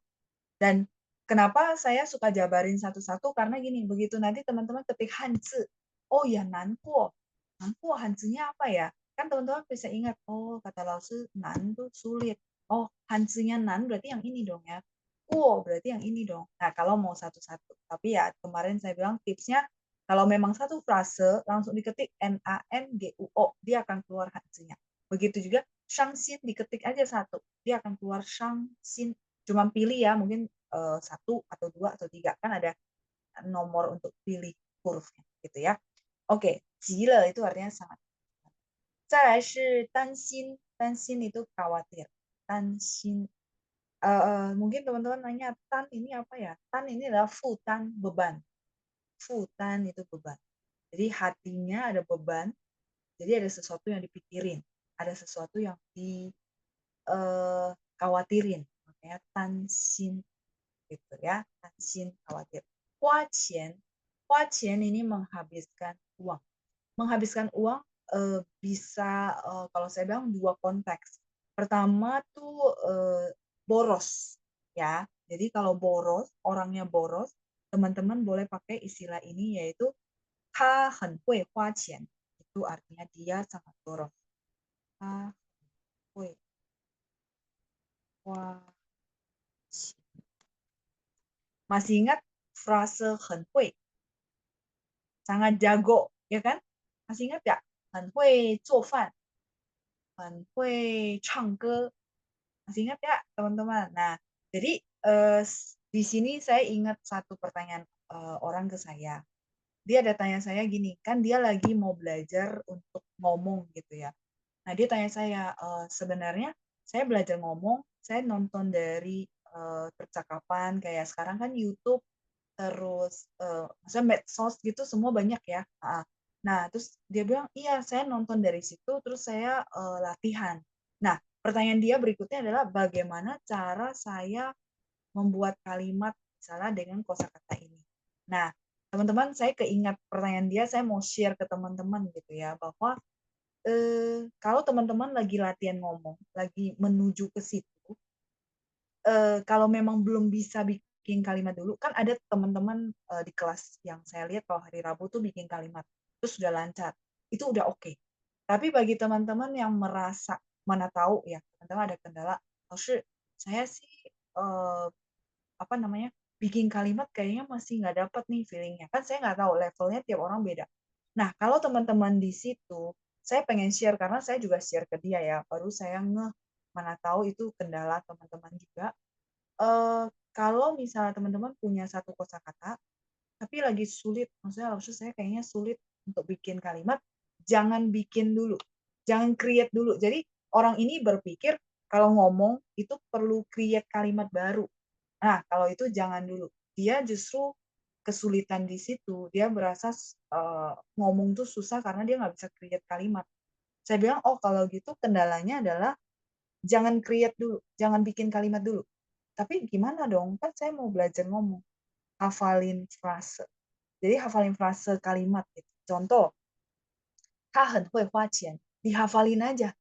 A: Dan kenapa saya suka jabarin satu-satu? Karena gini, begitu nanti teman-teman ketik hanzi. Oh ya, nankuo. Nankuo hanzinya apa ya? Kan teman-teman bisa ingat, oh kata Lao-Su, nan tuh sulit. Oh, hanzinya nan berarti yang ini dong ya. Kuo berarti yang ini dong. Nah, kalau mau satu-satu. Tapi ya kemarin saya bilang tipsnya, kalau memang satu frase, langsung diketik N-A-N-G-U-O. Dia akan keluar hanzinya. Begitu juga, shangxin diketik aja satu. Dia akan keluar shangxin. Cuma pilih ya, mungkin 1 atau 2 atau 3. Kan ada nomor untuk pilih hurufnya. Gitu ya. Oke, 急了 itu artinya sangat. 再来是担心. 担心 itu khawatir. 担心. Mungkin teman-teman nanya, tan ini apa ya? Tan ini adalah futan, beban. Futan itu beban. Jadi hatinya ada beban. Jadi ada sesuatu yang dipikirin. Ada sesuatu yang dikhawatirin. Makanya tansin. Gitu ya. Tansin, khawatir. Huaqian. Huaqian ini menghabiskan uang. Menghabiskan uang bisa, kalau saya bilang 2 konteks. Pertama tuh boros. Ya. Jadi kalau boros, orangnya boros, teman-teman boleh pakai istilah ini yaitu 他很会花钱. Itu artinya dia sangat boros. 他会花钱. Masih ingat frase 很会? Sangat jago, ya kan? Masih ingat nggak? 很会做饭, 很会唱歌. Masih ingat ya, teman-teman? Nah, jadi di sini saya ingat satu pertanyaan orang ke saya. Dia ada tanya saya gini, kan dia lagi mau belajar untuk ngomong gitu ya. Nah, dia tanya saya, sebenarnya saya belajar ngomong, saya nonton dari percakapan, kayak sekarang kan YouTube, terus maksudnya medsos gitu, semua banyak ya. Nah, terus dia bilang, iya saya nonton dari situ, terus saya latihan. Nah, pertanyaan dia berikutnya adalah bagaimana cara saya membuat kalimat misalnya dengan kosakata ini. Nah, teman-teman, saya keingat pertanyaan dia, saya mau share ke teman-teman gitu ya, bahwa kalau teman-teman lagi latihan ngomong, lagi menuju ke situ, kalau memang belum bisa bikin kalimat dulu, kan ada teman-teman di kelas yang saya lihat kalau hari Rabu tuh bikin kalimat, terus sudah lancar, itu udah oke. Tapi bagi teman-teman yang merasa, mana tahu ya, teman-teman ada kendala, saya sih bikin kalimat kayaknya masih nggak dapat nih feelingnya. Kan saya nggak tahu, levelnya tiap orang beda. Nah, kalau teman-teman di situ, saya pengen share karena saya juga share ke dia ya. Baru saya mana tahu itu kendala teman-teman juga. Kalau misalnya teman-teman punya satu kosakata, tapi lagi sulit, maksudnya saya kayaknya sulit untuk bikin kalimat, jangan bikin dulu. Jangan create dulu. Jadi orang ini berpikir kalau ngomong itu perlu create kalimat baru. Nah, kalau itu jangan dulu. Dia justru kesulitan di situ. Dia berasa ngomong tuh susah karena dia nggak bisa create kalimat. Saya bilang, oh kalau gitu kendalanya adalah jangan create dulu, jangan bikin kalimat dulu. Tapi gimana dong? Kan saya mau belajar ngomong. Hafalin frase. Jadi hafalin frase kalimat gitu. Contoh, 他很会花钱, dihafalin aja.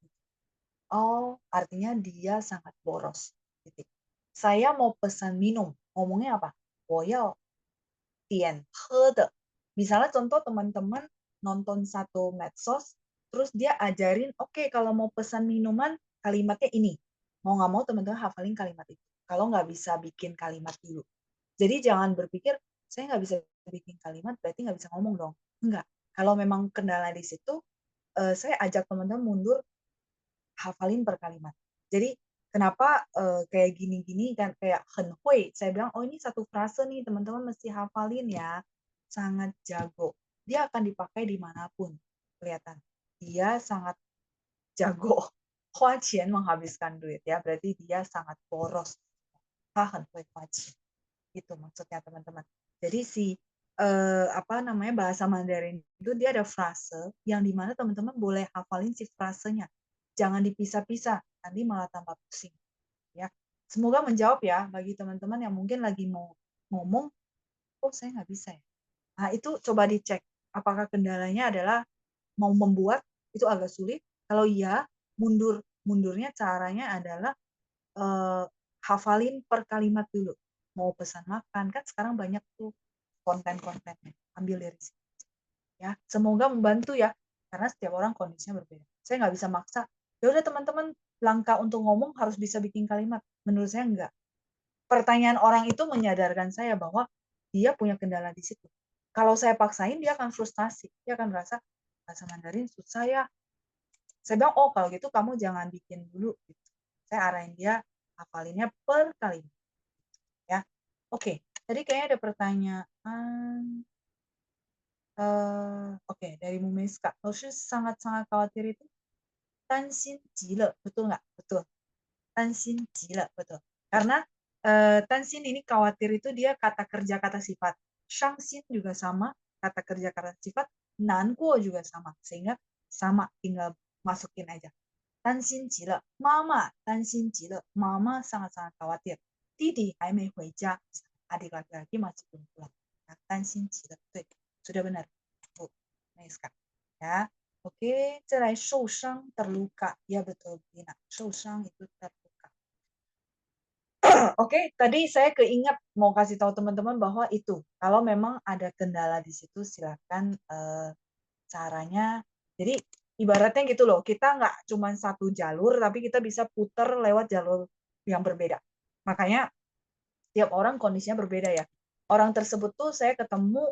A: Oh, artinya dia sangat boros. Titik. Saya mau pesan minum. Ngomongnya apa? 我要点喝的. Misalnya contoh teman-teman nonton satu medsos, terus dia ajarin, oke, kalau mau pesan minuman, kalimatnya ini. Mau nggak mau teman-teman hafalin kalimat itu. Kalau nggak bisa bikin kalimat dulu. Jadi jangan berpikir, saya nggak bisa bikin kalimat, berarti nggak bisa ngomong dong. Enggak. Kalau memang kendala di situ, saya ajak teman-teman mundur, hafalin per kalimat. Jadi kenapa kayak gini-gini kan kayak 很会, saya bilang, oh ini satu frase nih teman-teman mesti hafalin ya, sangat jago. Dia akan dipakai dimanapun, kelihatan. Dia sangat jago, 花钱 menghabiskan duit ya, berarti dia sangat boros. 他很会花钱. Itu maksudnya teman-teman. Jadi si bahasa Mandarin itu dia ada frase yang dimana teman-teman boleh hafalin si frasenya. Jangan dipisah-pisah, nanti malah tambah pusing. Ya, semoga menjawab ya bagi teman-teman yang mungkin lagi mau ngomong, oh saya nggak bisa ya. Nah itu coba dicek, apakah kendalanya adalah mau membuat itu agak sulit. Kalau iya, mundurnya caranya adalah hafalin per kalimat dulu. Mau pesan makan kan sekarang banyak tuh konten-kontennya, ambil dari sini. Ya, semoga membantu ya, karena setiap orang kondisinya berbeda. Saya nggak bisa maksa. Ya udah teman-teman, langkah untuk ngomong harus bisa bikin kalimat. Menurut saya enggak. Pertanyaan orang itu menyadarkan saya bahwa dia punya kendala di situ. Kalau saya paksain, dia akan frustasi. Dia akan merasa bahasa Mandarin susah ya. Saya bilang, oh kalau gitu kamu jangan bikin dulu. Gitu. Saya arahin dia hafalinnya per kalimat. Ya, oke. Tadi kayaknya ada pertanyaan. Oke, dari Bu Meska. Lalu sangat-sangat khawatir itu. Tansin jile, betul nggak? Betul. Tansin jile, betul. Karena tansin ini khawatir itu dia kata kerja kata sifat. Shangxin juga sama, kata kerja kata sifat. Nanguo juga sama, sehingga sama, tinggal masukin aja. Tansin jile, mama tansin jile, mama sangat-sangat khawatir. Didi hai mei hui jia, adik laki-laki masih belum pulang. Nah, tansin jile, betul. Sudah benar, Bu Meska. Ya, oke, 再来受伤 terluka. Ya betul, Bina. 受伤 itu terluka. Oke, tadi saya keingat mau kasih tahu teman-teman bahwa itu kalau memang ada kendala di situ silakan caranya. Jadi ibaratnya gitu loh, kita nggak cuma satu jalur tapi kita bisa putar lewat jalur yang berbeda. Makanya tiap orang kondisinya berbeda ya. Orang tersebut tuh saya ketemu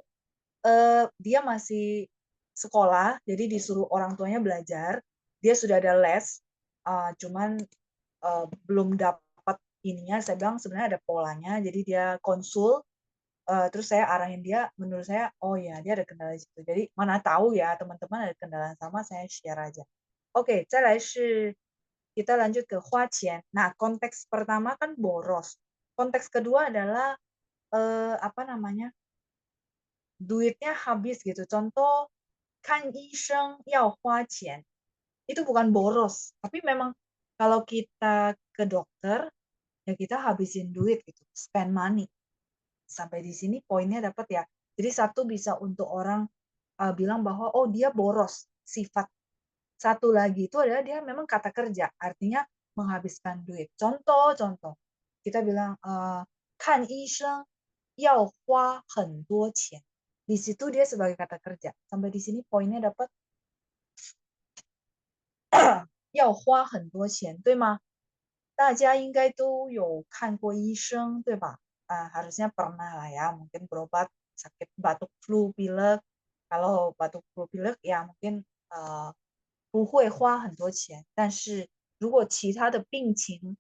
A: dia masih sekolah, jadi disuruh orang tuanya belajar. Dia sudah ada les, cuman belum dapat ininya. Saya bilang sebenarnya ada polanya, jadi dia konsul. Terus saya arahin dia, menurut saya, oh ya dia ada kendala di situ. Jadi mana tahu ya teman-teman ada kendala sama, saya share aja. Oke, 再来是 kita lanjut ke 花钱. Nah, konteks pertama kan boros. Konteks kedua adalah duitnya habis gitu. Contoh, 看医生要花钱. Itu bukan boros, tapi memang kalau kita ke dokter, ya kita habisin duit gitu, spend money. Sampai di sini poinnya dapat ya. Jadi satu bisa untuk orang bilang bahwa oh dia boros sifat. Satu lagi itu adalah dia memang kata kerja, artinya menghabiskan duit. Contoh, kita bilang 看医生要花很多钱. Di situ dia sebagai kata kerja. Sampai di sini poinnya dapat 要花很多钱，对吗？大家应该都有看过医生，对吧？harusnya pernah lah ya, mungkin berobat sakit batuk flu pilek. Kalau batuk flu pilek ya mungkin 不会花很多钱，但是如果其他的病情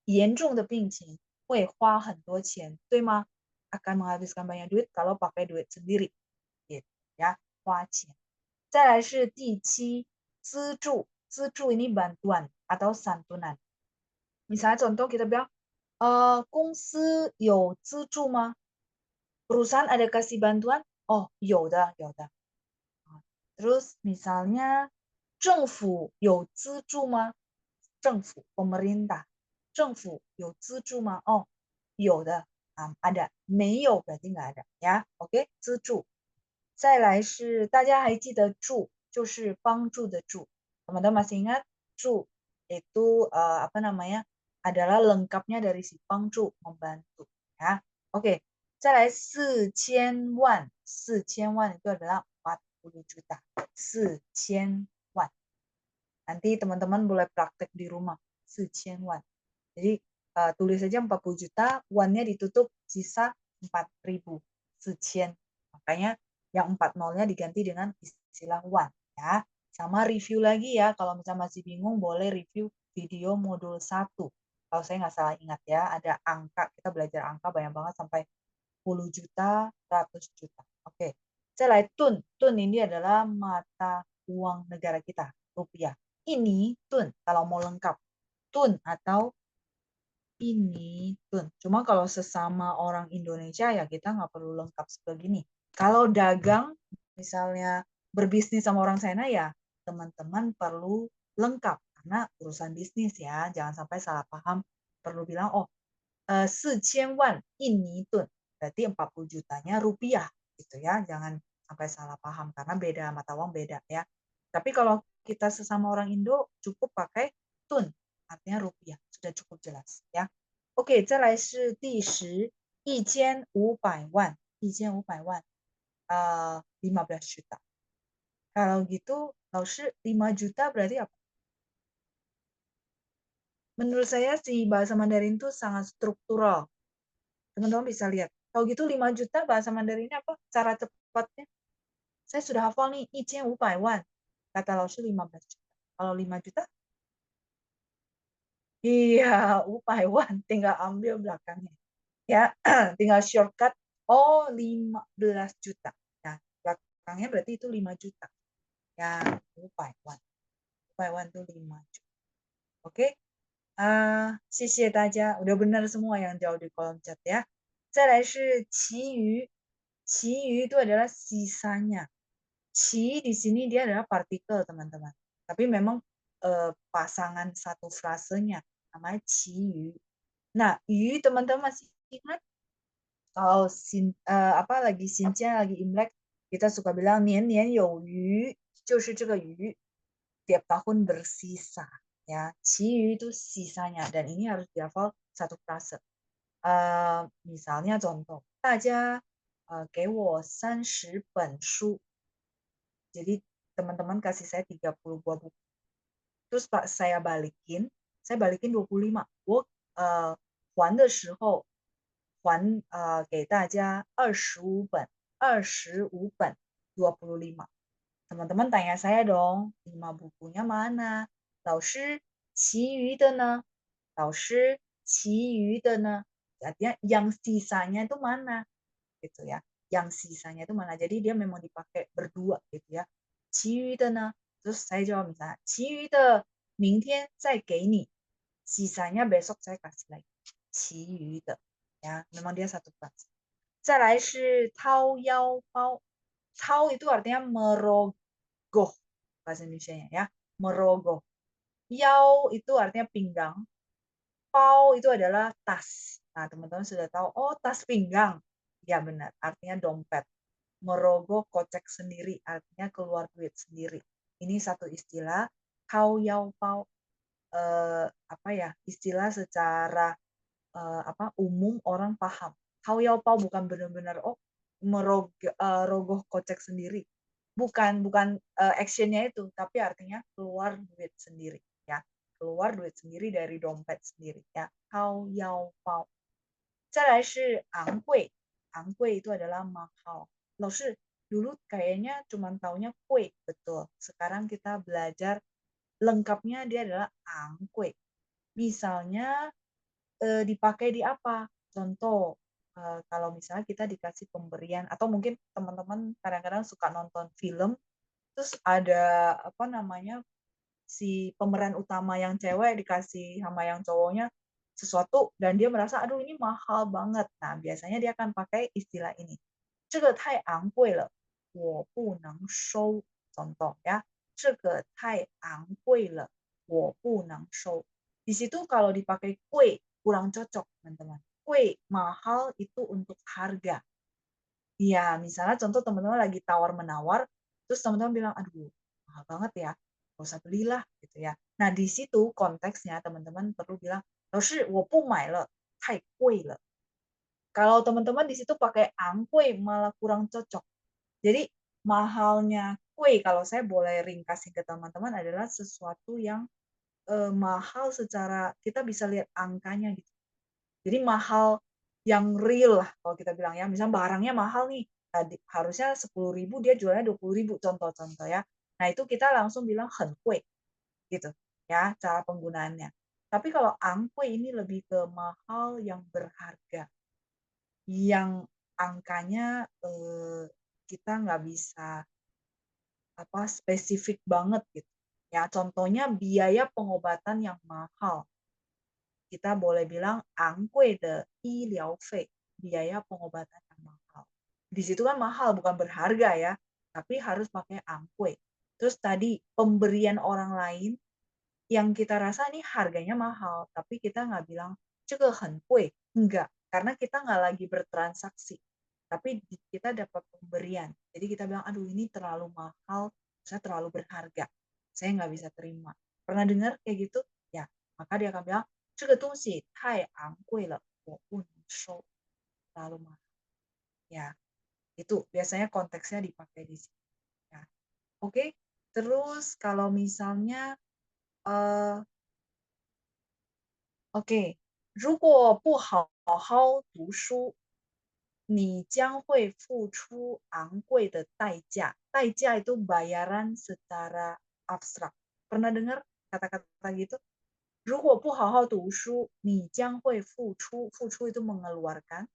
A: 严重的病情会花很多钱，对吗？ Akan menghabiskan banyak duit kalau pakai duit sendiri, gitu ya, 花钱。再来是第七，资助，资助 ini bantuan atau santunan. Misalnya contoh kita bilang, 公司有资助吗？ perusahaan ada kasih bantuan? Oh, 有的，有的。Terus misalnya 政府有资助吗？政府 pemerintah 政府有资助吗？哦，有的ada，没有berarti nggak ada ya。OK， 资助。再来是大家还记得助就是帮助的助，teman-teman masih ingat 助 itu apa namanya adalah lengkapnya dari si 帮助 membantu ya. Oke， 再来4000万，4000万 itu adalah 40 juta， 4000 万。Nanti teman-teman boleh praktek di rumah 4000 万。Jadi tulis saja 40 juta, one-nya ditutup sisa 4000, 4000. Makanya yang 4 nolnya diganti dengan istilah one ya. Sama review lagi ya, kalau misalnya masih bingung boleh review video modul 1. Kalau saya nggak salah ingat ya, ada angka, kita belajar angka banyak banget sampai 10 juta, 100 juta. Oke. Saya tun. Tun ini adalah mata uang negara kita, rupiah. Ini tun kalau mau lengkap. Tun atau ini tun. Cuma kalau sesama orang Indonesia ya kita nggak perlu lengkap seperti ini. Kalau dagang misalnya berbisnis sama orang China ya teman-teman perlu lengkap karena urusan bisnis ya. Jangan sampai salah paham. Perlu bilang 4000 万 ini tun. Berarti 40 jutanya rupiah gitu ya. Jangan sampai salah paham karena beda mata uang beda ya. Tapi kalau kita sesama orang Indo cukup pakai tun, artinya rupiah, sudah cukup jelas ya. Oke, 再来是第10 1500 万 1500 万 15 juta. Kalau gitu, 老师 5 juta berarti apa? Menurut saya si bahasa Mandarin itu sangat struktural. Teman-teman bisa lihat. Kalau gitu 5 juta bahasa Mandarinnya apa? Cara cepatnya. Saya sudah hafal nih 1500 万. Kata 老师 15 juta. Kalau 5 juta? Iya, 500 万 tinggal ambil belakangnya. Ya, tinggal shortcut. Oh, 15 juta. Nah, belakangnya berarti itu 5 juta. Ya, 500 万. 500 万 itu 5 juta. Oke. 谢谢大家. Udah benar semua yang jawab di kolom chat ya. 再来是其余. 其余 itu adalah sisanya. 其 di sini dia adalah partikel, teman-teman. Tapi memang pasangan satu frasenya namanya 其余. Nah, yu teman-teman masih ingat? Kalau lagi Xinjiang, lagi Imlek, kita suka bilang 年年有余, 就是这个鱼 tiap tahun bersisa ya. 其余 itu sisanya dan ini harus dihafal satu frase. Misalnya contoh, 大家给我30本书. Jadi teman-teman kasih saya 30 buah buku. Terus Pak saya balikin 25. 我还的时候还给大家25本 25. Teman-teman tanya saya dong, 5 bukunya mana? 老师其余的呢? 老师其余的呢? Artinya yang sisanya itu mana? Gitu ya. Yang sisanya itu mana? Jadi dia memang dipakai berdua gitu ya. 其余的呢? Terus saya jawab misalnya, 其余的明天再给你. Sisanya besok saya kasih lagi. 其余的 ya, memang dia satu frase. 再来是掏腰包. 掏 itu artinya merogoh bahasa Indonesianya ya, merogoh. Yao itu artinya pinggang. Pao itu adalah tas. Nah, teman-teman sudah tahu, oh tas pinggang. Ya benar, artinya dompet. Merogoh kocek sendiri, artinya keluar duit sendiri. Ini satu istilah, Tao Yao Pao. Istilah secara umum orang paham. Tao Yao Pao bukan benar-benar merogoh kocek sendiri. Bukan actionnya itu, tapi artinya keluar duit sendiri ya. Keluar duit sendiri dari dompet sendiri ya. Tao Yao Pao. 再来是昂贵. 昂贵 itu adalah mahal. 老师 dulu kayaknya cuma taunya kue, betul. Sekarang kita belajar lengkapnya dia adalah angkue. Misalnya dipakai di apa? Contoh, kalau misalnya kita dikasih pemberian, atau mungkin teman-teman kadang-kadang suka nonton film, terus ada si pemeran utama yang cewek dikasih sama yang cowoknya sesuatu dan dia merasa aduh ini mahal banget. Nah, biasanya dia akan pakai istilah ini. 这个太昂贵了，我不能收. Contoh ya, 这个太昂贵了，我不能收. Di situ kalau dipakai 贵 kurang cocok, teman-teman. 贵 mahal itu untuk harga. Iya, misalnya contoh teman-teman lagi tawar-menawar, terus teman-teman bilang, aduh, mahal banget ya, nggak usah belilah, gitu ya. Nah, di situ konteksnya teman-teman perlu bilang, 老师，我不买了，太贵了. Kalau teman-teman di situ pakai angkui malah kurang cocok. Jadi mahalnya kue, kalau saya boleh ringkasin ke teman-teman adalah sesuatu yang mahal secara kita bisa lihat angkanya gitu. Jadi mahal yang real lah kalau kita bilang ya. Misalnya barangnya mahal nih, harusnya 10.000 dia jualnya 20.000 contoh-contoh ya. Nah, itu kita langsung bilang hen kue gitu ya cara penggunaannya. Tapi kalau angkui ini lebih ke mahal yang berharga. Yang angkanya kita nggak bisa spesifik banget gitu. Ya, contohnya biaya pengobatan yang mahal. Kita boleh bilang angkui de yi liao fei, biaya pengobatan yang mahal. Di situ kan mahal bukan berharga ya, tapi harus pakai angkui. Terus tadi pemberian orang lain yang kita rasa ini harganya mahal, tapi kita nggak bilang 这个很贵, enggak, karena kita nggak lagi bertransaksi, tapi kita dapat pemberian. Jadi kita bilang, aduh ini terlalu mahal, saya terlalu berharga, saya nggak bisa terima. Pernah dengar kayak gitu? Ya, maka dia akan bilang, 这个东西太昂贵了，我不能收, terlalu mahal. Ya, itu biasanya konteksnya dipakai di sini. Ya. Oke, terus kalau misalnya OK，如果不好好读书，你将会付出昂贵的代价.代价itu bayaran secara abstrak. Pernah dengar kata-kata gitu? 如果不好好读书，你将会付出，付出 itu mengeluarkan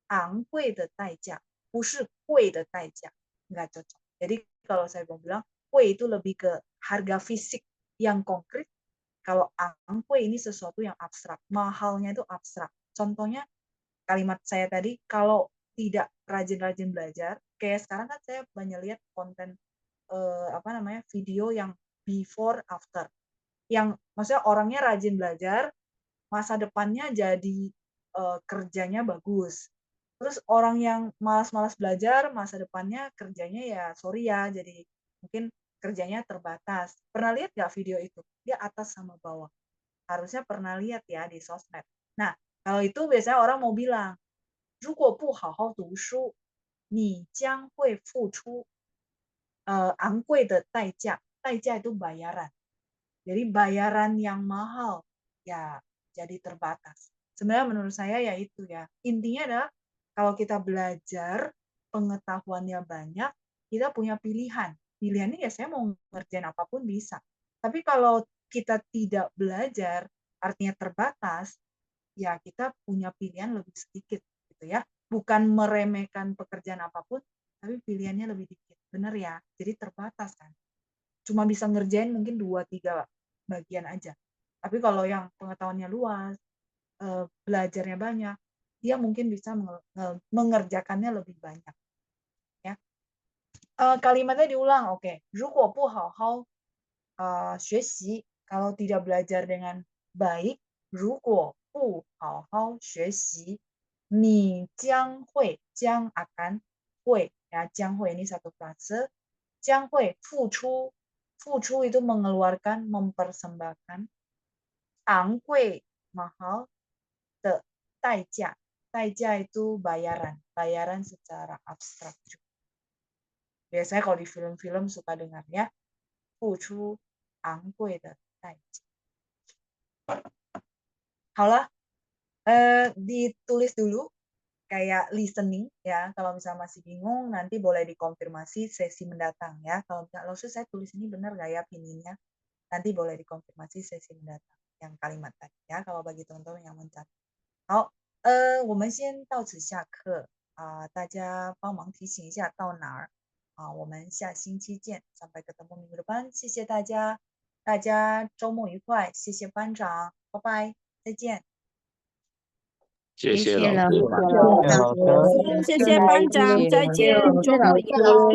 A: 昂贵的代价，不是贵的代价, nggak cocok. Jadi kalau saya mau bilang, 贵 itu lebih ke harga fisik yang konkret. Kalau angkui ini sesuatu yang abstrak, mahalnya itu abstrak. Contohnya kalimat saya tadi, kalau tidak rajin-rajin belajar, kayak sekarang kan saya banyak lihat konten video yang before after, yang maksudnya orangnya rajin belajar, masa depannya jadi kerjanya bagus. Terus orang yang malas-malas belajar, masa depannya kerjanya ya sorry ya, jadi mungkin kerjanya terbatas. Pernah lihat nggak video itu? Dia atas sama bawah. Harusnya pernah lihat ya di sosmed. Nah, kalau itu biasanya orang mau bilang, 如果不好好读书，你将会付出昂贵的代价. 代价 itu bayaran. Jadi bayaran yang mahal ya jadi terbatas. Sebenarnya menurut saya ya itu ya. Intinya adalah kalau kita belajar, pengetahuannya banyak, kita punya pilihan. Pilihannya ya saya mau ngerjain apapun bisa. Tapi kalau kita tidak belajar, artinya terbatas, ya kita punya pilihan lebih sedikit gitu ya. Bukan meremehkan pekerjaan apapun, tapi pilihannya lebih dikit. Benar ya? Jadi terbatas kan. Cuma bisa ngerjain mungkin 2-3 bagian aja. Tapi kalau yang pengetahuannya luas, belajarnya banyak, dia mungkin bisa mengerjakannya lebih banyak. Ya. Kalimatnya diulang, oke. 如果不好好学习, kalau tidak belajar dengan baik, 如果不好好学习, 你将会, 将 akan, 会, ya, 将会ini satu frase, 将会付出, 付出 itu mengeluarkan, mempersembahkan, 昂贵 mahal, 的代价, 代价 itu bayaran, bayaran secara abstrak juga. Biasanya kalau di film-film suka dengar ya, 付出昂贵的代价. 好了, ditulis dulu kayak listening ya. Kalau misalnya masih bingung nanti boleh dikonfirmasi sesi mendatang ya. Kalau misalnya saya tulis ini benar nggak ya pinginnya, nanti boleh dikonfirmasi sesi mendatang yang kalimat tadi ya. Kalau bagi teman-teman yang mencatat. 好，我们先到此下课啊，大家帮忙提醒一下到哪儿啊？我们下星期见，sampai ketemu minggu depan，谢谢大家，大家周末愉快，谢谢班长，拜拜，再见。
I: 谢谢
B: 谢
I: 老师。
B: 老师。
G: 谢谢老师。
F: 谢谢班长，再见，祝贺
B: 谢谢老师。